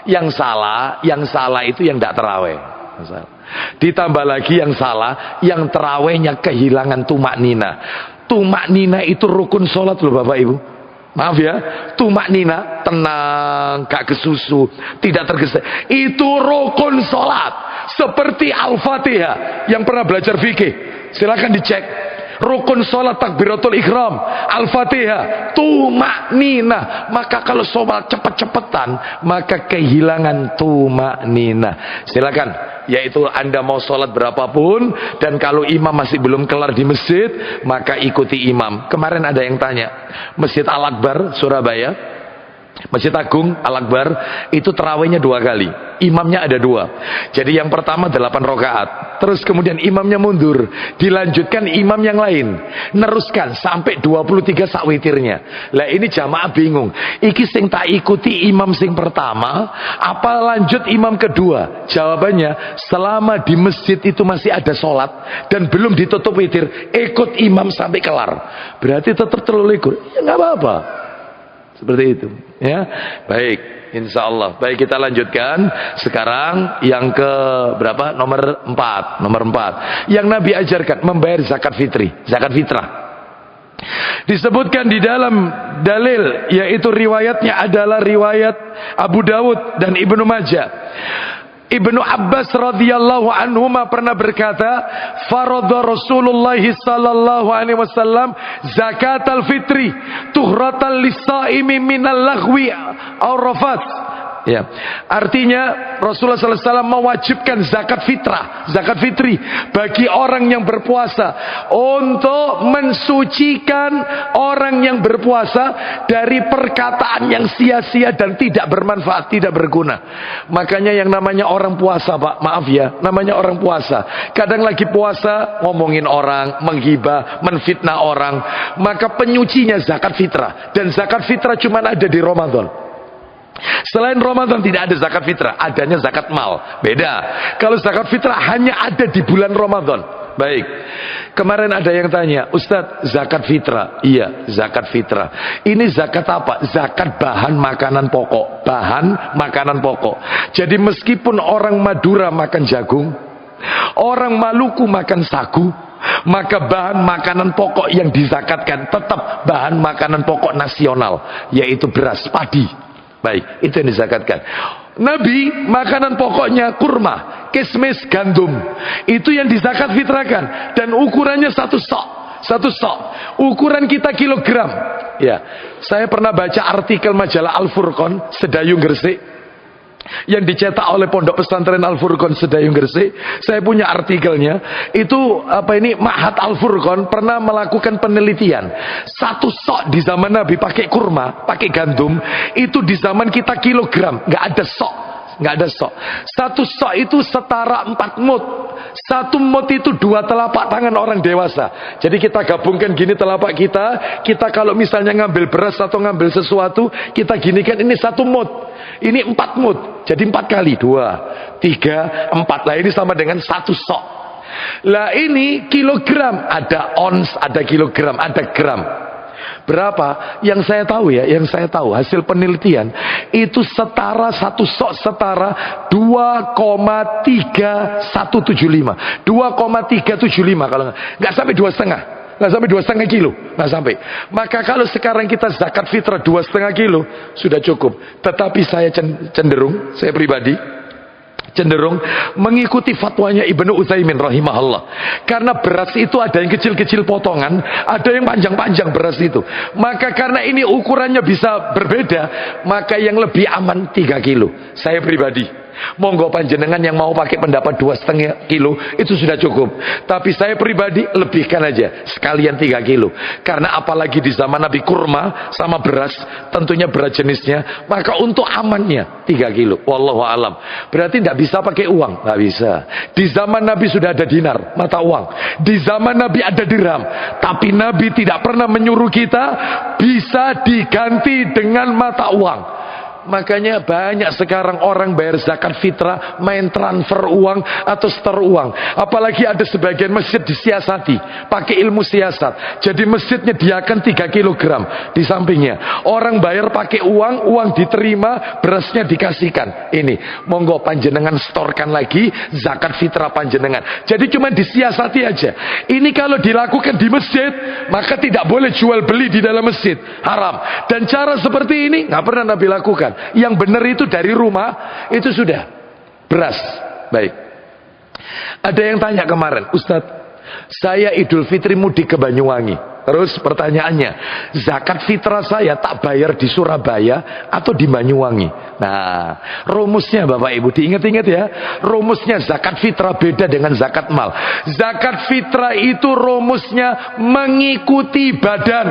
Yang salah itu yang tidak terawih. Ditambah lagi yang salah, yang terawihnya kehilangan tumak nina. Tumak nina itu rukun sholat loh Bapak Ibu. Maaf ya, tumak nina, tenang, gak kesusu, tidak tergesa. Itu rukun sholat. Seperti Al-Fatihah. Yang pernah belajar fikih, silakan dicek. Rukun sholat takbiratul ihram, Al-Fatihah, tumak nina. Maka kalau sholat cepet-cepetan, maka kehilangan tumak nina. Silakan, yaitu Anda mau sholat berapapun, dan kalau imam masih belum kelar di masjid, maka ikuti imam. Kemarin ada yang tanya, Masjid Al-Akbar Surabaya, Masjid Agung Al-Akbar itu terawihnya 2 kali, imamnya ada 2. Jadi yang pertama 8 rakaat, terus kemudian imamnya mundur, dilanjutkan imam yang lain, neruskan sampai 23 sakwitirnya. Lah ini jamaah bingung, iki sing tak ikuti imam sing pertama apa lanjut imam kedua? Jawabannya, selama di masjid itu masih ada sholat dan belum ditutup witir, ikut imam sampai kelar. Berarti tetap terlalu ya nggak apa-apa. Seperti itu, ya. Baik, insya Allah. Baik, kita lanjutkan. Sekarang yang ke berapa? Nomor 4. Yang Nabi ajarkan membayar zakat fitri, zakat fitrah. Disebutkan di dalam dalil, yaitu riwayatnya adalah riwayat Abu Dawud dan Ibnu Majah. Ibnu Abbas radhiyallahu anhuma pernah berkata, faradha Rasulullah sallallahu alaihi wasallam zakatal fitri tuhratan lis-shaimi minal laghwi aw rafat. Ya, artinya Rasulullah SAW mewajibkan zakat fitrah, zakat fitri bagi orang yang berpuasa untuk mensucikan orang yang berpuasa dari perkataan yang sia-sia dan tidak bermanfaat, tidak berguna. Makanya yang namanya orang puasa, Pak, maaf ya, namanya orang puasa, kadang lagi puasa ngomongin orang, menghibah, menfitnah orang, maka penyucinya zakat fitrah. Dan zakat fitrah cuma ada di Ramadan. Selain Ramadan tidak ada zakat fitrah, adanya zakat mal. Beda. Kalau zakat fitrah hanya ada di bulan Ramadan. Baik. Kemarin ada yang tanya, Ustadz, zakat fitrah? Iya, zakat fitrah. Ini zakat apa? Zakat bahan makanan pokok. Bahan makanan pokok. Jadi meskipun orang Madura makan jagung, orang Maluku makan sagu, maka bahan makanan pokok yang dizakatkan tetap bahan makanan pokok nasional, yaitu beras, padi. Baik, itu yang dizakatkan. Nabi makanan pokoknya kurma, kismis, gandum. Itu yang dizakat fitrahkan. Dan ukurannya satu sok. Ukuran kita kilogram. Ya, saya pernah baca artikel majalah Al Furqon, Sedayung Gresik. yang dicetak oleh Pondok Pesantren Al Furqon Sedayung Gresik. Saya punya artikelnya. Itu Ma'had Al Furqon pernah melakukan penelitian. Satu sok di zaman Nabi pakai kurma, pakai gandum, itu di zaman kita kilogram, nggak ada sok. Nggak ada sok. Satu sok itu setara 4 mut. Satu mut itu 2 telapak tangan orang dewasa. Jadi kita gabungkan gini telapak kita. Kita kalau misalnya ngambil beras atau ngambil sesuatu, kita ginikan, ini 1 mut. Ini 4 mut. Jadi 4 kali. 2, 3, 4. Lah ini sama dengan 1 sok. Lah ini kilogram. Ada ons, ada kilogram, ada gram. Berapa? Yang saya tahu hasil penelitian itu setara 1 sok setara 2,3175 kalau nggak sampai 2,5, nggak sampai 2,5 kilo, nggak sampai. Maka kalau sekarang kita zakat fitrah 2,5 kilo sudah cukup. Tetapi saya saya pribadi cenderung mengikuti fatwanya Ibnu Utsaimin rahimahullah. Karena beras itu ada yang kecil-kecil potongan, ada yang panjang-panjang beras itu. Maka karena ini ukurannya bisa berbeda, maka yang lebih aman 3 kilo. Saya pribadi, monggo panjenengan yang mau pakai pendapat 2,5 kilo itu sudah cukup. Tapi saya pribadi lebihkan aja sekalian 3 kilo. Karena apalagi di zaman Nabi kurma sama beras, tentunya beras jenisnya, maka untuk amannya 3 kilo. Wallahu alam. Berarti tidak bisa pakai uang, nggak bisa. Di zaman Nabi sudah ada dinar, mata uang. Di zaman Nabi ada dirham, tapi Nabi tidak pernah menyuruh kita bisa diganti dengan mata uang. Makanya banyak sekarang orang bayar zakat fitrah main transfer uang atau setor uang. Apalagi ada sebagian masjid disiasati pakai ilmu siasat. Jadi masjid nyediakan 3 kilogram di sampingnya. Orang bayar pakai uang, uang diterima, berasnya dikasihkan. Ini monggo panjenengan setorkan lagi zakat fitrah panjenengan. Jadi cuma disiasati aja. Ini kalau dilakukan di masjid, maka tidak boleh jual beli di dalam masjid, haram. Dan cara seperti ini nggak pernah Nabi lakukan. Yang benar itu dari rumah itu sudah beras. Baik. Ada yang tanya kemarin, Ustadz, saya Idul Fitri mudik ke Banyuwangi. Terus pertanyaannya, zakat fitrah saya tak bayar di Surabaya atau di Banyuwangi? Nah, rumusnya Bapak Ibu diingat-ingat ya. Rumusnya zakat fitrah beda dengan zakat mal. Zakat fitrah itu rumusnya mengikuti badan.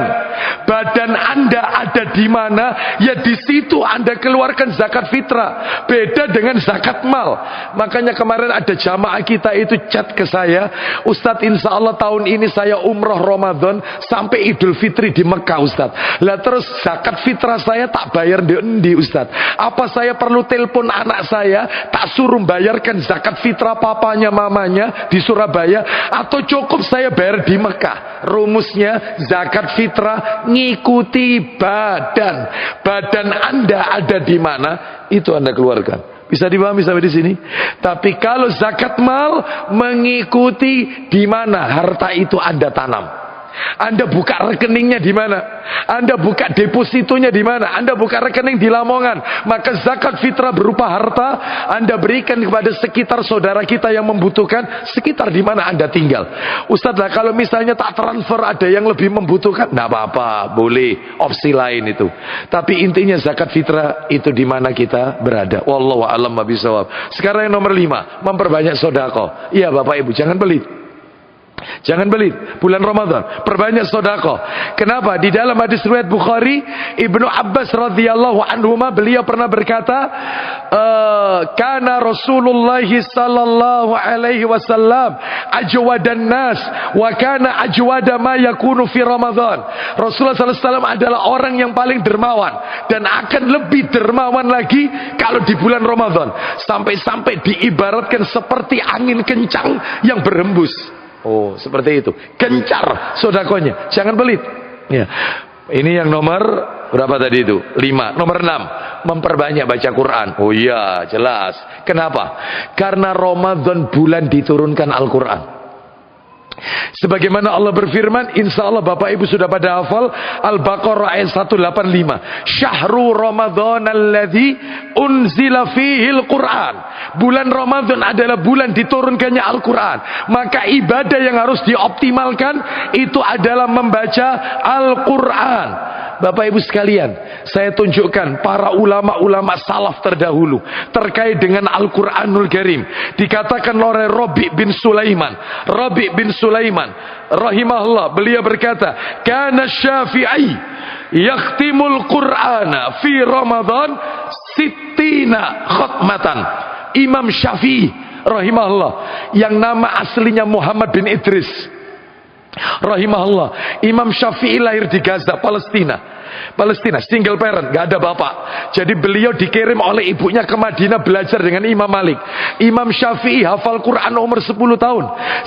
Badan Anda ada di mana, ya di situ Anda keluarkan zakat fitrah. Beda dengan zakat mal. Makanya kemarin ada jamaah kita itu chat ke saya, Ustadz, insya Allah tahun ini saya umroh Ramadan sampai Idul Fitri di Mekah, Ustaz. Lah terus zakat fitrah saya tak bayar di Ustaz. Apa saya perlu telepon anak saya tak suruh bayarkan zakat fitrah papanya mamanya di Surabaya, atau cukup saya bayar di Mekah? Rumusnya zakat fitrah ngikuti badan. Badan Anda ada di mana, itu Anda keluarkan. Bisa dipahami sampai di sini? Tapi kalau zakat mal mengikuti di mana harta itu Anda tanam. Anda buka rekeningnya di mana? Anda buka depositonya di mana? Anda buka rekening di Lamongan. Maka zakat fitrah berupa harta Anda berikan kepada sekitar saudara kita yang membutuhkan, sekitar di mana Anda tinggal. Ustadz lah, kalau misalnya tak transfer ada yang lebih membutuhkan, nggak apa-apa, boleh, opsi lain itu. Tapi intinya zakat fitrah itu di mana kita berada. Wallahu a'lam bishawab. Sekarang yang nomor 5, memperbanyak sedekah. Iya Bapak Ibu, jangan pelit. Jangan belit bulan Ramadan, perbanyak sedekah. Kenapa? Di dalam hadis riwayat Bukhari, Ibnu Abbas radhiyallahu anhuma, beliau pernah berkata, kana Rasulullah sallallahu alaihi wasallam ajwadan nas wa kana ajwada ma yakunu fi Ramadan. Rasulullah sallallahu alaihi wasallam adalah orang yang paling dermawan dan akan lebih dermawan lagi kalau di bulan Ramadan, sampai-sampai diibaratkan seperti angin kencang yang berhembus. Oh, seperti itu. Gencar sedekahnya. Jangan pelit. Ya. Ini yang nomor berapa tadi itu? 5. Nomor 6, memperbanyak baca Quran. Oh iya, jelas. Kenapa? Karena Ramadan bulan diturunkan Al-Quran. Sebagaimana Allah berfirman, insya Allah Bapak Ibu sudah pada hafal Al-Baqarah ayat 185. Syahrul Ramadan alladzi unzila fihil Quran. Bulan Ramadan adalah bulan diturunkannya Al-Quran. Maka ibadah yang harus dioptimalkan itu adalah membaca Al-Quran. Bapak Ibu sekalian, saya tunjukkan para ulama-ulama salaf terdahulu terkait dengan Al-Quranul Karim. Dikatakan oleh Rabi' bin Sulaiman rahimahullah, beliau berkata, kana Syafi'i yakhtimul Qur'ana fi Ramadan sittina khatmatan. Imam Syafi'i rahimahullah, yang nama aslinya Muhammad bin Idris rahimahullah. Imam Syafi'i lahir di Gaza, Palestina, single parent, gak ada bapak. Jadi beliau dikirim oleh ibunya ke Madinah belajar dengan Imam Malik. Imam Syafi'i hafal Quran umur 10 tahun.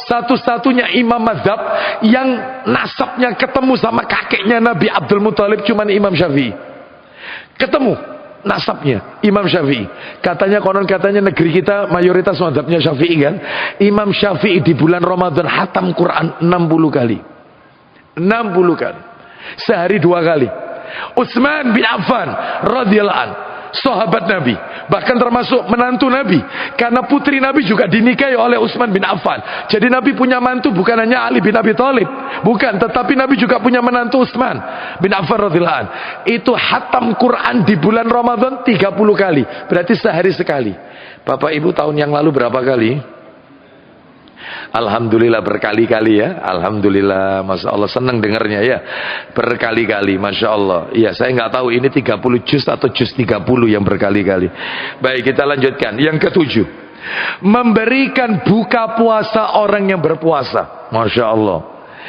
Satu-satunya imam mazhab yang nasabnya ketemu sama kakeknya Nabi Abdul Muthalib, cuman Imam Syafi'i. Ketemu nasabnya Imam Syafi'i. Konon katanya negeri kita mayoritas mazhabnya Syafi'i kan. Imam Syafi'i di bulan Ramadan hatam Quran 60 kali. Sehari 2 kali. Utsman bin Affan radhiyallahu an, sahabat Nabi, bahkan termasuk menantu Nabi, karena putri Nabi juga dinikahi oleh Utsman bin Affan. Jadi Nabi punya mantu bukan hanya Ali bin Abi Thalib, bukan, tetapi Nabi juga punya menantu Utsman bin Affan radhiyallahu an. Itu hatam Quran di bulan Ramadan 30 kali, berarti sehari sekali. Bapak Ibu tahun yang lalu berapa kali? Alhamdulillah berkali-kali ya. Alhamdulillah, Masya Allah, senang dengarnya ya. Berkali-kali, Masya Allah. Ya, saya nggak tahu ini 30 juz atau juz 30 yang berkali-kali. Baik, kita lanjutkan. Yang ketujuh, memberikan buka puasa orang yang berpuasa. Masya Allah.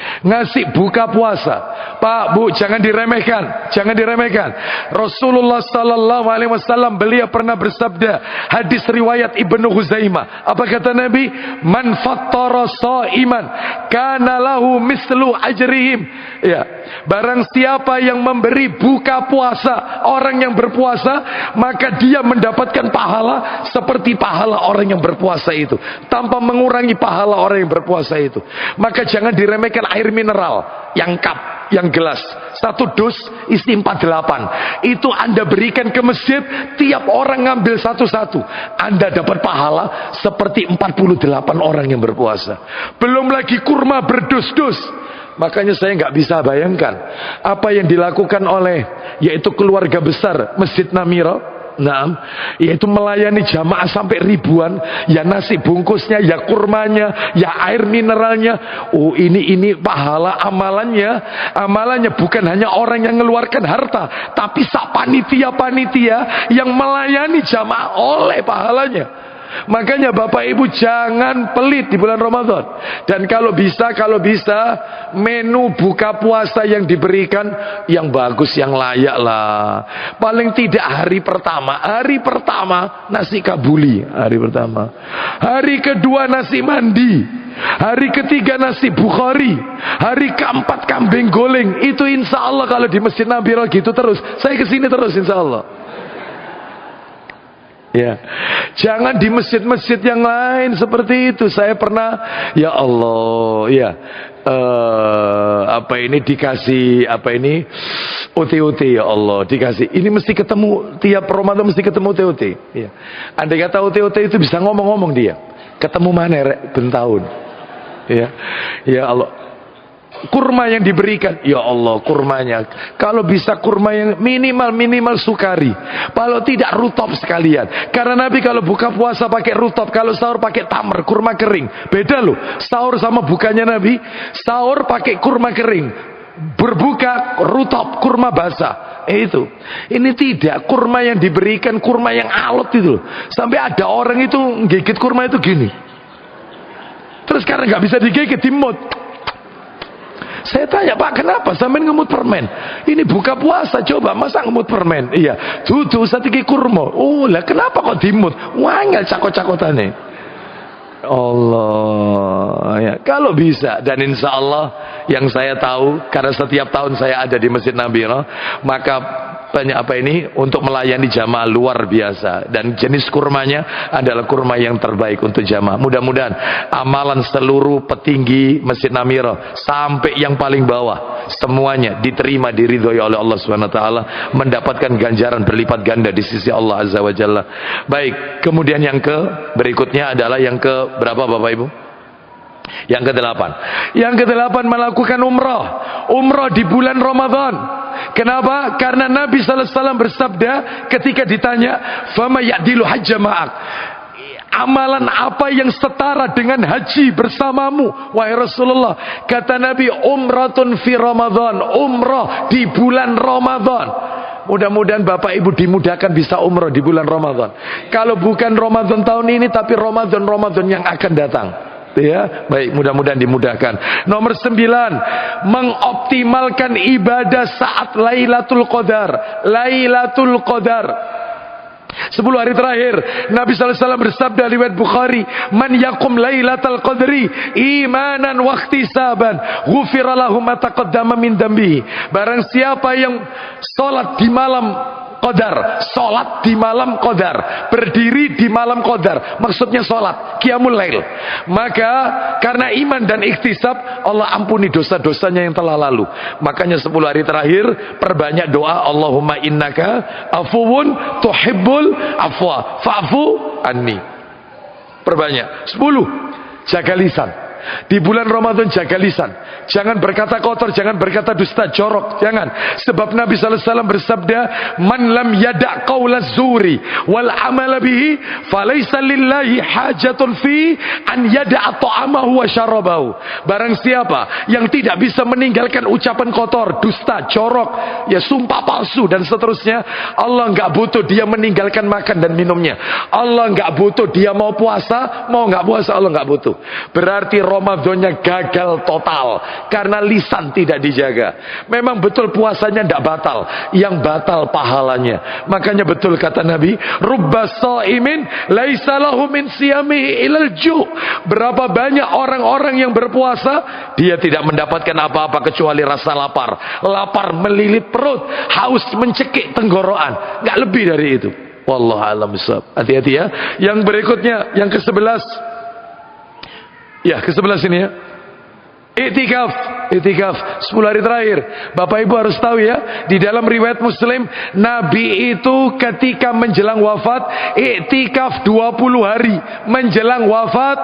Ngasih buka puasa, Pak, Bu, jangan diremehkan. Rasulullah sallallahu alaihi wasallam beliau pernah bersabda, hadis riwayat Ibnu Huzaimah. Apa kata Nabi? Man fattara shaiman kana lahu mislu ajrihim. Ya, barang siapa yang memberi buka puasa orang yang berpuasa, maka dia mendapatkan pahala seperti pahala orang yang berpuasa itu, tanpa mengurangi pahala orang yang berpuasa itu. Maka jangan diremehkan air mineral yang cup, yang gelas, 1 dus isi 48. Itu Anda berikan ke masjid, tiap orang ngambil satu-satu, Anda dapat pahala seperti 48 orang yang berpuasa. Belum lagi kurma berdus-dus. Makanya saya nggak bisa bayangkan apa yang dilakukan oleh yaitu keluarga besar Masjid Namira. Yaitu melayani jamaah sampai ribuan, ya nasi bungkusnya, ya kurmanya, ya air mineralnya. Oh, ini pahala amalannya bukan hanya orang yang mengeluarkan harta, tapi sak panitia yang melayani jamaah oleh pahalanya. Makanya Bapak Ibu jangan pelit di bulan Ramadan. Dan kalau bisa menu buka puasa yang diberikan yang bagus, yang layak lah. Paling tidak hari pertama nasi kabuli, hari pertama. Hari kedua nasi mandi. Hari ketiga nasi Bukhari. Hari keempat kambing goreng. Itu insya Allah kalau di Masjid Nabi gitu terus. Saya kesini terus insya Allah. Ya, jangan di masjid-masjid yang lain seperti itu. Saya pernah, ya Allah, ya, dikasih UT ya Allah, dikasih. Ini mesti ketemu tiap Ramadan, mesti ketemu UT. Ya. Andai kata UT itu bisa ngomong dia, ketemu mana bentahun. Ya Allah. Kurma yang diberikan, ya Allah, kurmanya kalau bisa kurma yang minimal sukari, kalau tidak rutop sekalian. Karena Nabi kalau buka puasa pakai rutop, kalau sahur pakai tamar, kurma kering. Beda loh, sahur sama bukanya Nabi. Sahur pakai kurma kering, berbuka rutop, kurma basah. Itu. Ini tidak, kurma yang diberikan kurma yang alot itu loh. Sampai ada orang itu gigit kurma itu gini. Terus karena nggak bisa digigit, dimut. Saya tanya, Pak, kenapa sampean ngemut permen? Ini buka puasa, coba masa ngemut permen? Iya, dudu satiki kurma. Oh lah, kenapa kok dimut? Wangel cakot-cakotane. Allah ya, kalau bisa. Dan insya Allah yang saya tahu, karena setiap tahun saya ada di Masjid Nabila, maka banyak untuk melayani jamaah luar biasa, dan jenis kurmanya adalah kurma yang terbaik untuk jamaah. Mudah-mudahan amalan seluruh petinggi Masjid Namira sampai yang paling bawah semuanya diterima, diridhoi oleh Allah Subhanahu wa taala, mendapatkan ganjaran berlipat ganda di sisi Allah Azza wa Jalla. Baik, kemudian yang berikutnya adalah yang ke berapa Bapak Ibu? Yang ke-8. Yang ke-8 melakukan umrah di bulan Ramadan. Kenapa? Karena Nabi sallallahu alaihi wasallam bersabda ketika ditanya, "Fama ya'dilu hajja ma'ak?" Amalan apa yang setara dengan haji bersamamu, wahai Rasulullah? Kata Nabi, umratun fi Ramadan, umrah di bulan Ramadan. Mudah-mudahan Bapak Ibu dimudahkan bisa umrah di bulan Ramadan. Kalau bukan Ramadan tahun ini, tapi Ramadan yang akan datang. Ya, baik, mudah-mudahan dimudahkan. Nomor 9, mengoptimalkan ibadah saat Lailatul Qadar. Lailatul Qadar 10 hari terakhir, Nabi SAW bersabda riwayat Bukhari, "Man yakum lailatal qadri imanan wa ihtisaban, ghufira lahu ma taqaddama min dambihi." Barang siapa yang salat di malam Qadar, salat di malam Qadar, berdiri di malam Qadar, maksudnya salat qiyamul lail, maka karena iman dan ikhtisab Allah ampuni dosa-dosanya yang telah lalu. Makanya 10 hari terakhir perbanyak doa, Allahumma innaka afuwun tuhibbul afwa fa'fu anni. Perbanyak. 10, jaga lisan. Di bulan Ramadan jaga lisan. Jangan berkata kotor, jangan berkata dusta, jorok, jangan. Sebab Nabi sallallahu alaihi wasallam bersabda, "Man lam yada' qaulaz zuri wal amala bihi, falaysa lillahi hajatun fi an yada'a ta'amahu wa syarabahu." Barang siapa yang tidak bisa meninggalkan ucapan kotor, dusta, jorok, ya sumpah palsu dan seterusnya, Allah enggak butuh dia meninggalkan makan dan minumnya. Allah enggak butuh dia mau puasa, mau enggak puasa, Allah enggak butuh. Berarti Ramadannya gagal total karena lisan tidak dijaga. Memang betul puasanya tidak batal, yang batal pahalanya. Makanya betul kata Nabi, rubba shaimin laisa lahu min siyamihi ilal ju'. Berapa banyak orang-orang yang berpuasa, dia tidak mendapatkan apa-apa kecuali rasa lapar. Lapar melilit perut, haus mencekik tenggorokan, nggak lebih dari itu. Wallahu a'lam bishawab. Hati-hati ya. Yang berikutnya, yang ke-11. Ya, ke-11 ini ya. Iktikaf 10 hari terakhir. Bapak Ibu harus tahu ya, di dalam riwayat Muslim, Nabi itu ketika menjelang wafat iktikaf 20 hari. Menjelang wafat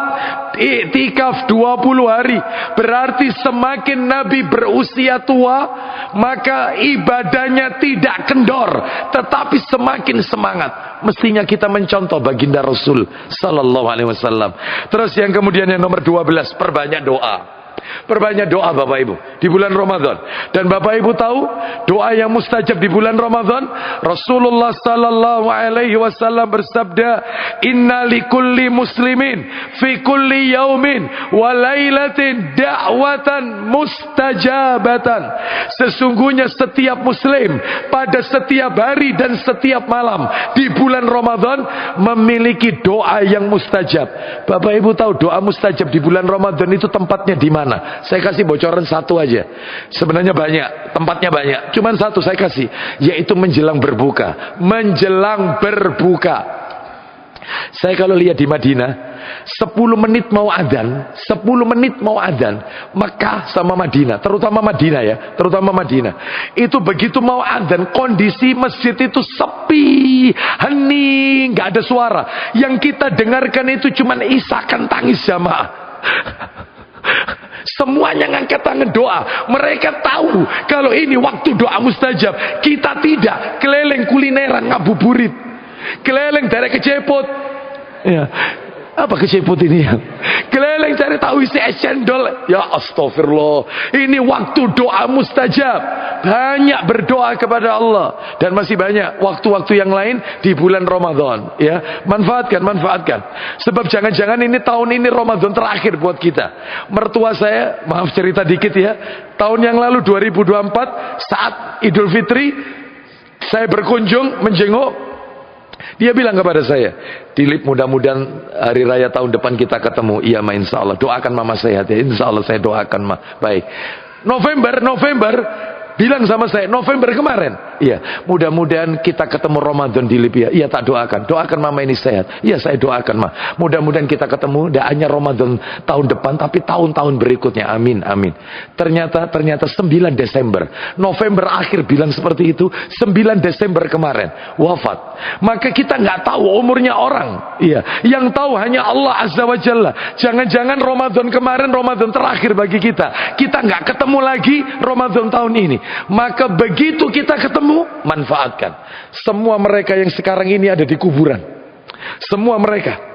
iktikaf 20 hari. Berarti semakin Nabi berusia tua, maka ibadahnya tidak kendor, tetapi semakin semangat. Mestinya kita mencontoh baginda Rasul sallallahu alaihi wasallam. Terus yang kemudian yang nomor 12, perbanyak doa. Perbanyak doa Bapak Ibu di bulan Ramadan. Dan Bapak Ibu tahu doa yang mustajab di bulan Ramadan, Rasulullah sallallahu alaihi wasallam bersabda, "Inna likulli muslimin fi kulli yaumin wa lailatin da'watan mustajabatan." Sesungguhnya setiap muslim pada setiap hari dan setiap malam di bulan Ramadan memiliki doa yang mustajab. Bapak Ibu tahu doa mustajab di bulan Ramadan itu tempatnya di mana? Saya kasih bocoran satu aja. Sebenarnya banyak, tempatnya banyak. Cuman satu saya kasih, yaitu menjelang berbuka. Menjelang berbuka. Saya kalau lihat di Madinah, 10 menit mau adzan, 10 menit mau adzan, Mekah sama Madinah, terutama Madinah ya, terutama Madinah. Itu begitu mau adzan, kondisi masjid itu sepi, hening, nggak ada suara. Yang kita dengarkan itu cuman isakan tangis jamaah. Semuanya ngangkat tangan doa. Mereka tahu kalau ini waktu doa mustajab. Kita tidak. Keleleng kulineran ngabuburit, keleleng dari kecepot ya. Apa kecepot ini ya? Keleleng cari tahu isi es cendol. Ya astagfirullah. Ini waktu doa mustajab. Banyak berdoa kepada Allah. Dan masih banyak waktu-waktu yang lain di bulan Ramadan. Ya, manfaatkan. Sebab jangan-jangan ini tahun ini Ramadan terakhir buat kita. Mertua saya, maaf cerita dikit ya. Tahun yang lalu 2024 saat Idul Fitri, saya berkunjung menjenguk. Dia bilang kepada saya, "Dilip, mudah-mudahan hari raya tahun depan kita ketemu." "Iya ma, insya Allah." "Doakan mama sehat ya." "Insya Allah saya doakan ma." "Baik." November bilang sama saya, November kemarin, "Iya, mudah-mudahan kita ketemu Ramadan di Libya." "Iya, tak doakan mama ini sehat." "Iya, saya doakan ma, mudah-mudahan kita ketemu tidak hanya Ramadan tahun depan tapi tahun-tahun berikutnya. Amin, amin." Ternyata 9 Desember, November akhir bilang seperti itu, 9 Desember kemarin wafat. Maka kita nggak tahu umurnya orang. Iya, yang tahu hanya Allah Azza wa Jalla. Jangan-jangan Ramadan kemarin Ramadan terakhir bagi kita. Kita nggak ketemu lagi Ramadan tahun ini. Maka begitu kita ketemu, manfaatkan. Semua mereka yang sekarang ini ada di kuburan, semua mereka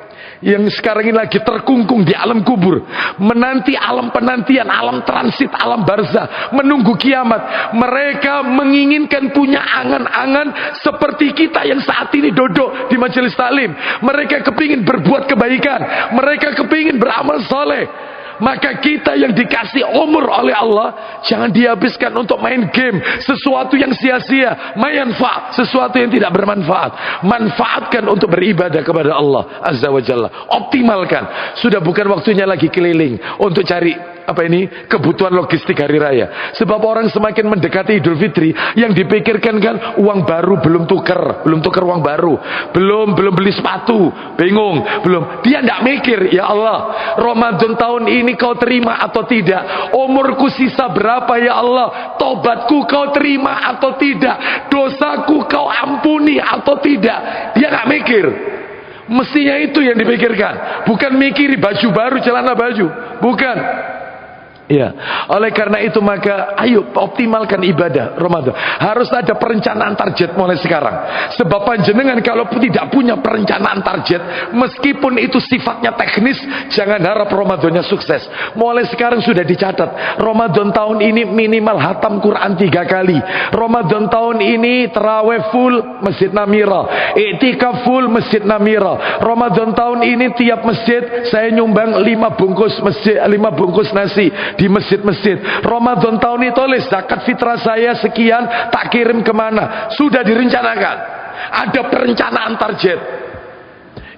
yang sekarang ini lagi terkungkung di alam kubur, menanti alam penantian, alam transit, alam barzah, menunggu kiamat. Mereka menginginkan punya angan-angan seperti kita yang saat ini duduk di majelis taklim. Mereka kepingin berbuat kebaikan, mereka kepingin beramal soleh. Maka kita yang dikasih umur oleh Allah, jangan dihabiskan untuk main game, sesuatu yang sia-sia, manfaat, sesuatu yang tidak bermanfaat. Manfaatkan untuk beribadah kepada Allah Azza wa Jalla. Optimalkan. Sudah bukan waktunya lagi keliling untuk cari kebutuhan logistik hari raya. Sebab orang semakin mendekati Idul Fitri, yang dipikirkan kan uang baru belum tukar uang baru, belum beli sepatu, bingung, belum. Dia tidak mikir, ya Allah, Ramadan tahun ini kau terima atau tidak? Umurku sisa berapa ya Allah? Tobatku kau terima atau tidak? Dosaku kau ampuni atau tidak? Dia nggak mikir. Mestinya itu yang dipikirkan, bukan mikiri baju baru, celana baju, bukan. Ya, oleh karena itu maka ayo optimalkan ibadah Ramadan. Harus ada perencanaan target mulai sekarang. Sebab panjenengan kalau tidak punya perencanaan target, meskipun itu sifatnya teknis, jangan harap Ramadannya sukses. Mulai sekarang sudah dicatat, Ramadan tahun ini minimal hatam Quran 3 kali. Ramadan tahun ini tarawih full Masjid Namira, iktikaf full Masjid Namira. Ramadan tahun ini tiap masjid saya nyumbang 5 bungkus nasi di masjid-masjid. Ramadan tahun ini tulis zakat fitrah saya sekian, tak kirim kemana. Sudah direncanakan, ada perencanaan target.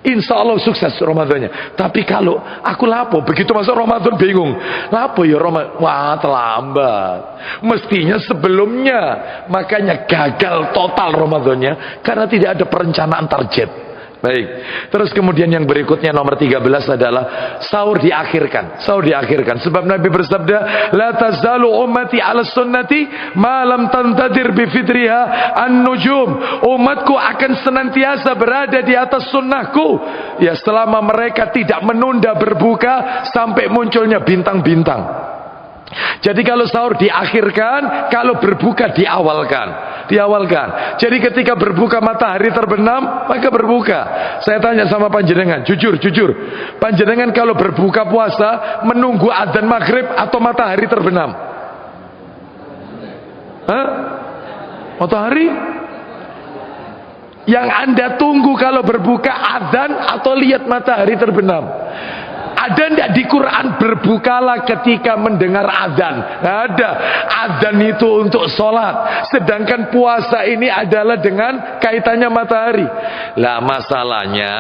Insya Allah sukses Ramadannya. Tapi kalau aku lapo begitu masuk Ramadan bingung, lapo ya Ramadan, wah terlambat. Mestinya sebelumnya. Makanya gagal total Ramadannya karena tidak ada perencanaan target. Baik. Terus kemudian yang berikutnya nomor 13 adalah sahur diakhirkan. Sahur diakhirkan. Sebab Nabi bersabda, la tazalu ummati ala sunnati ma lam tantadir bi fitriha an-nujum. Umatku akan senantiasa berada di atas sunnahku, ya selama mereka tidak menunda berbuka sampai munculnya bintang-bintang. Jadi kalau sahur diakhirkan, kalau berbuka diawalkan. Jadi ketika berbuka matahari terbenam, maka berbuka. Saya tanya sama panjenengan, jujur. Panjenengan kalau berbuka puasa menunggu adzan maghrib atau matahari terbenam? Hah? Matahari? Yang Anda tunggu kalau berbuka adzan atau lihat matahari terbenam? Ada tidak di Quran berbukalah ketika mendengar azan? Nggak ada. Azan itu untuk sholat, sedangkan puasa ini adalah dengan kaitannya matahari. Lah masalahnya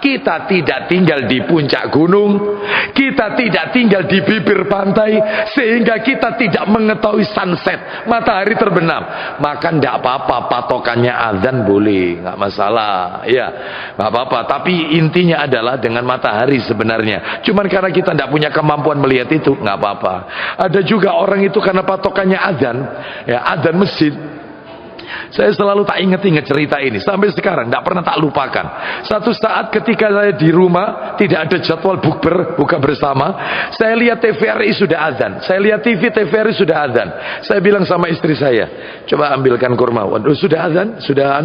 kita tidak tinggal di puncak gunung, kita tidak tinggal di bibir pantai, sehingga kita tidak mengetahui sunset, matahari terbenam. Maka tidak apa-apa patokannya azan boleh, nggak masalah, ya nggak apa-apa. Tapi intinya adalah dengan matahari sebenarnya. Cuman karena kita tidak punya kemampuan melihat itu, nggak apa-apa. Ada juga orang itu karena patokannya adzan, ya adzan masjid. Saya selalu tak ingat cerita ini sampai sekarang, tidak pernah tak lupakan. Satu saat ketika saya di rumah, tidak ada jadwal buka bersama, saya lihat TVRI sudah azan, saya lihat TV TVRI sudah azan. Saya bilang sama istri saya, coba ambilkan kurma. Waduh, sudah azan, sudah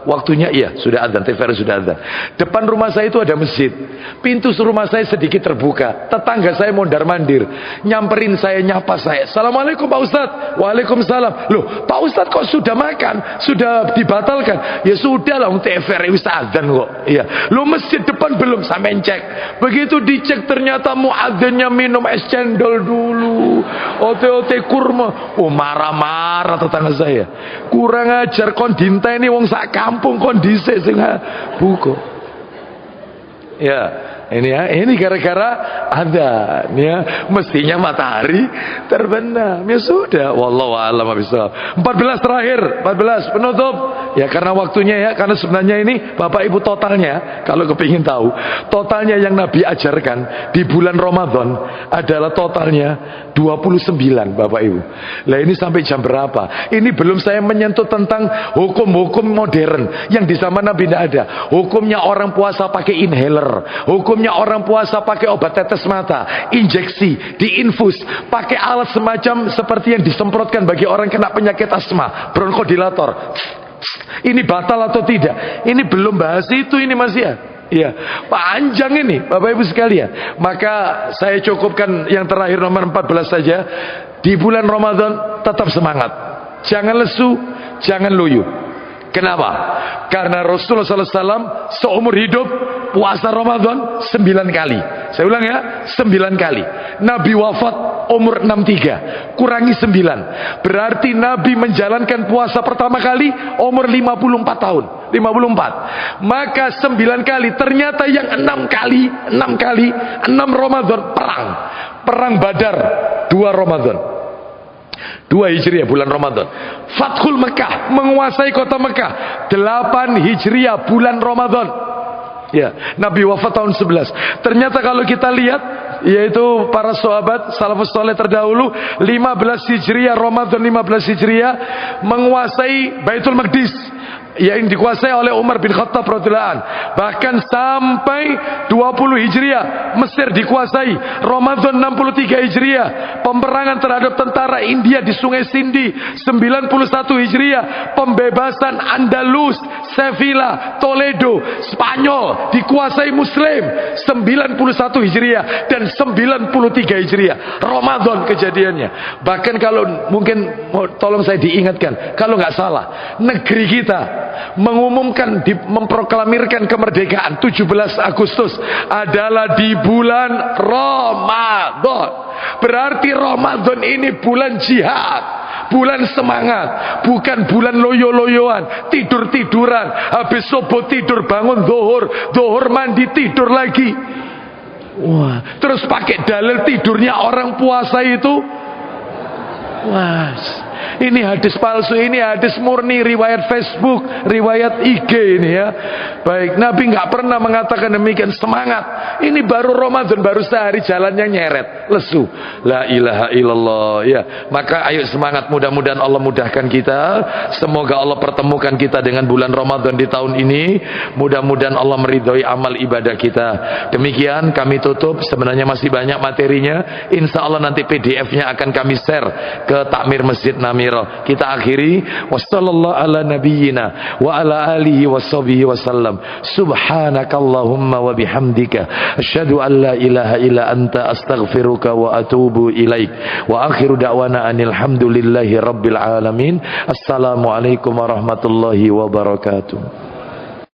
waktunya, iya sudah azan, TVRI sudah azan. Depan rumah saya itu ada masjid, pintu rumah saya sedikit terbuka. Tetangga saya mondar mandir, nyamperin saya, nyapa saya, assalamualaikum Pak Ustadz. Waalaikumsalam. Loh Pak Ustadz kok sudah makan, sudah dibatalkan? Ya sudah lah, TVRI wis azan kok. Iya. Lo masjid depan belum, sampai cek. Begitu dicek ternyata muadzinnya minum es cendol dulu, ote-ote kurma. Oh marah-marah tetangga saya. Kurang ajar kon dinteni wong sak kampung kon dhisik sing buka. Ya. Ini gara-gara ada, ya mestinya matahari terbenam. Ya sudah, wallahu a'lam bishawab. 14 terakhir, 14 penutup. Ya karena waktunya ya, karena sebenarnya ini Bapak Ibu totalnya, kalau kepingin tahu, totalnya yang Nabi ajarkan di bulan Ramadan adalah totalnya 29 Bapak Ibu. Lah ini sampai jam berapa? Ini belum saya menyentuh tentang hukum-hukum modern yang di zaman Nabi tidak ada. Hukumnya orang puasa pakai inhaler, hukum Hukumnya orang puasa pakai obat tetes mata, injeksi, diinfus, pakai alat semacam seperti yang disemprotkan bagi orang kena penyakit asma, bronchodilator. Ini batal atau tidak? Ini belum bahas itu ini Mas ya. Iya, panjang ini Bapak Ibu sekalian. Maka saya cukupkan yang terakhir nomor 14 saja. Di bulan Ramadan tetap semangat. Jangan lesu, jangan loyo. Kenapa? Karena Rasulullah SAW seumur hidup puasa Ramadan 9 kali. Saya ulang ya, 9 kali. Nabi wafat umur 63, kurangi 9. Berarti Nabi menjalankan puasa pertama kali umur 54 tahun. 54. Maka 9 kali, ternyata yang 6 kali, 6 Ramadan perang. Perang Badar 2 Ramadan. 2 Hijriah bulan Ramadan. Fathul Mekah, menguasai kota Mekah 8 Hijriah bulan Ramadan. Ya, Nabi wafat tahun 11. Ternyata kalau kita lihat, yaitu para sahabat salafus saleh terdahulu 15 Hijriah Ramadan 15 Hijriah menguasai Baitul Maqdis yang dikuasai oleh Umar bin Khattab radhiyallahu anhu. Bahkan sampai 20 Hijriah Mesir dikuasai. Ramadan 63 Hijriah peperangan terhadap tentara India di Sungai Sindi. 91 Hijriah pembebasan Andalus, Sevilla, Toledo, Spanyol dikuasai Muslim. 91 Hijriah dan 93 Hijriah Ramadan kejadiannya. Bahkan kalau mungkin tolong saya diingatkan, kalau nggak salah negeri kita mengumumkan, memproklamirkan kemerdekaan 17 Agustus adalah di bulan Ramadan. Berarti Ramadan ini bulan jihad, bulan semangat, bukan bulan loyo-loyoan, tidur-tiduran, habis subuh tidur bangun zuhur mandi tidur lagi. Wah, terus pakai dalil tidurnya orang puasa itu. Wah, ini hadis palsu, ini hadis murni riwayat Facebook, riwayat IG ini ya. Baik, Nabi nggak pernah mengatakan demikian. Semangat, ini baru Ramadan, baru sehari jalannya nyeret, lesu. La ilaha illallah ya. Maka ayo semangat, mudah-mudahan Allah mudahkan kita. Semoga Allah pertemukan kita dengan bulan Ramadan di tahun ini. Mudah-mudahan Allah meridhoi amal ibadah kita. Demikian kami tutup. Sebenarnya masih banyak materinya. Insya Allah nanti PDF-nya akan kami share ke takmir Masjid Namiro. Kita akhiri, wassallallahu ala nabiyyina wa ala alihi washabihi wasallam. Subhanakallahumma wa bihamdika asyhadu an la ilaha illa anta astaghfiruka wa atubu ilaik. Wa akhiru da'wana anil hamdulillahi rabbil alamin. Assalamualaikum warahmatullahi wabarakatuh.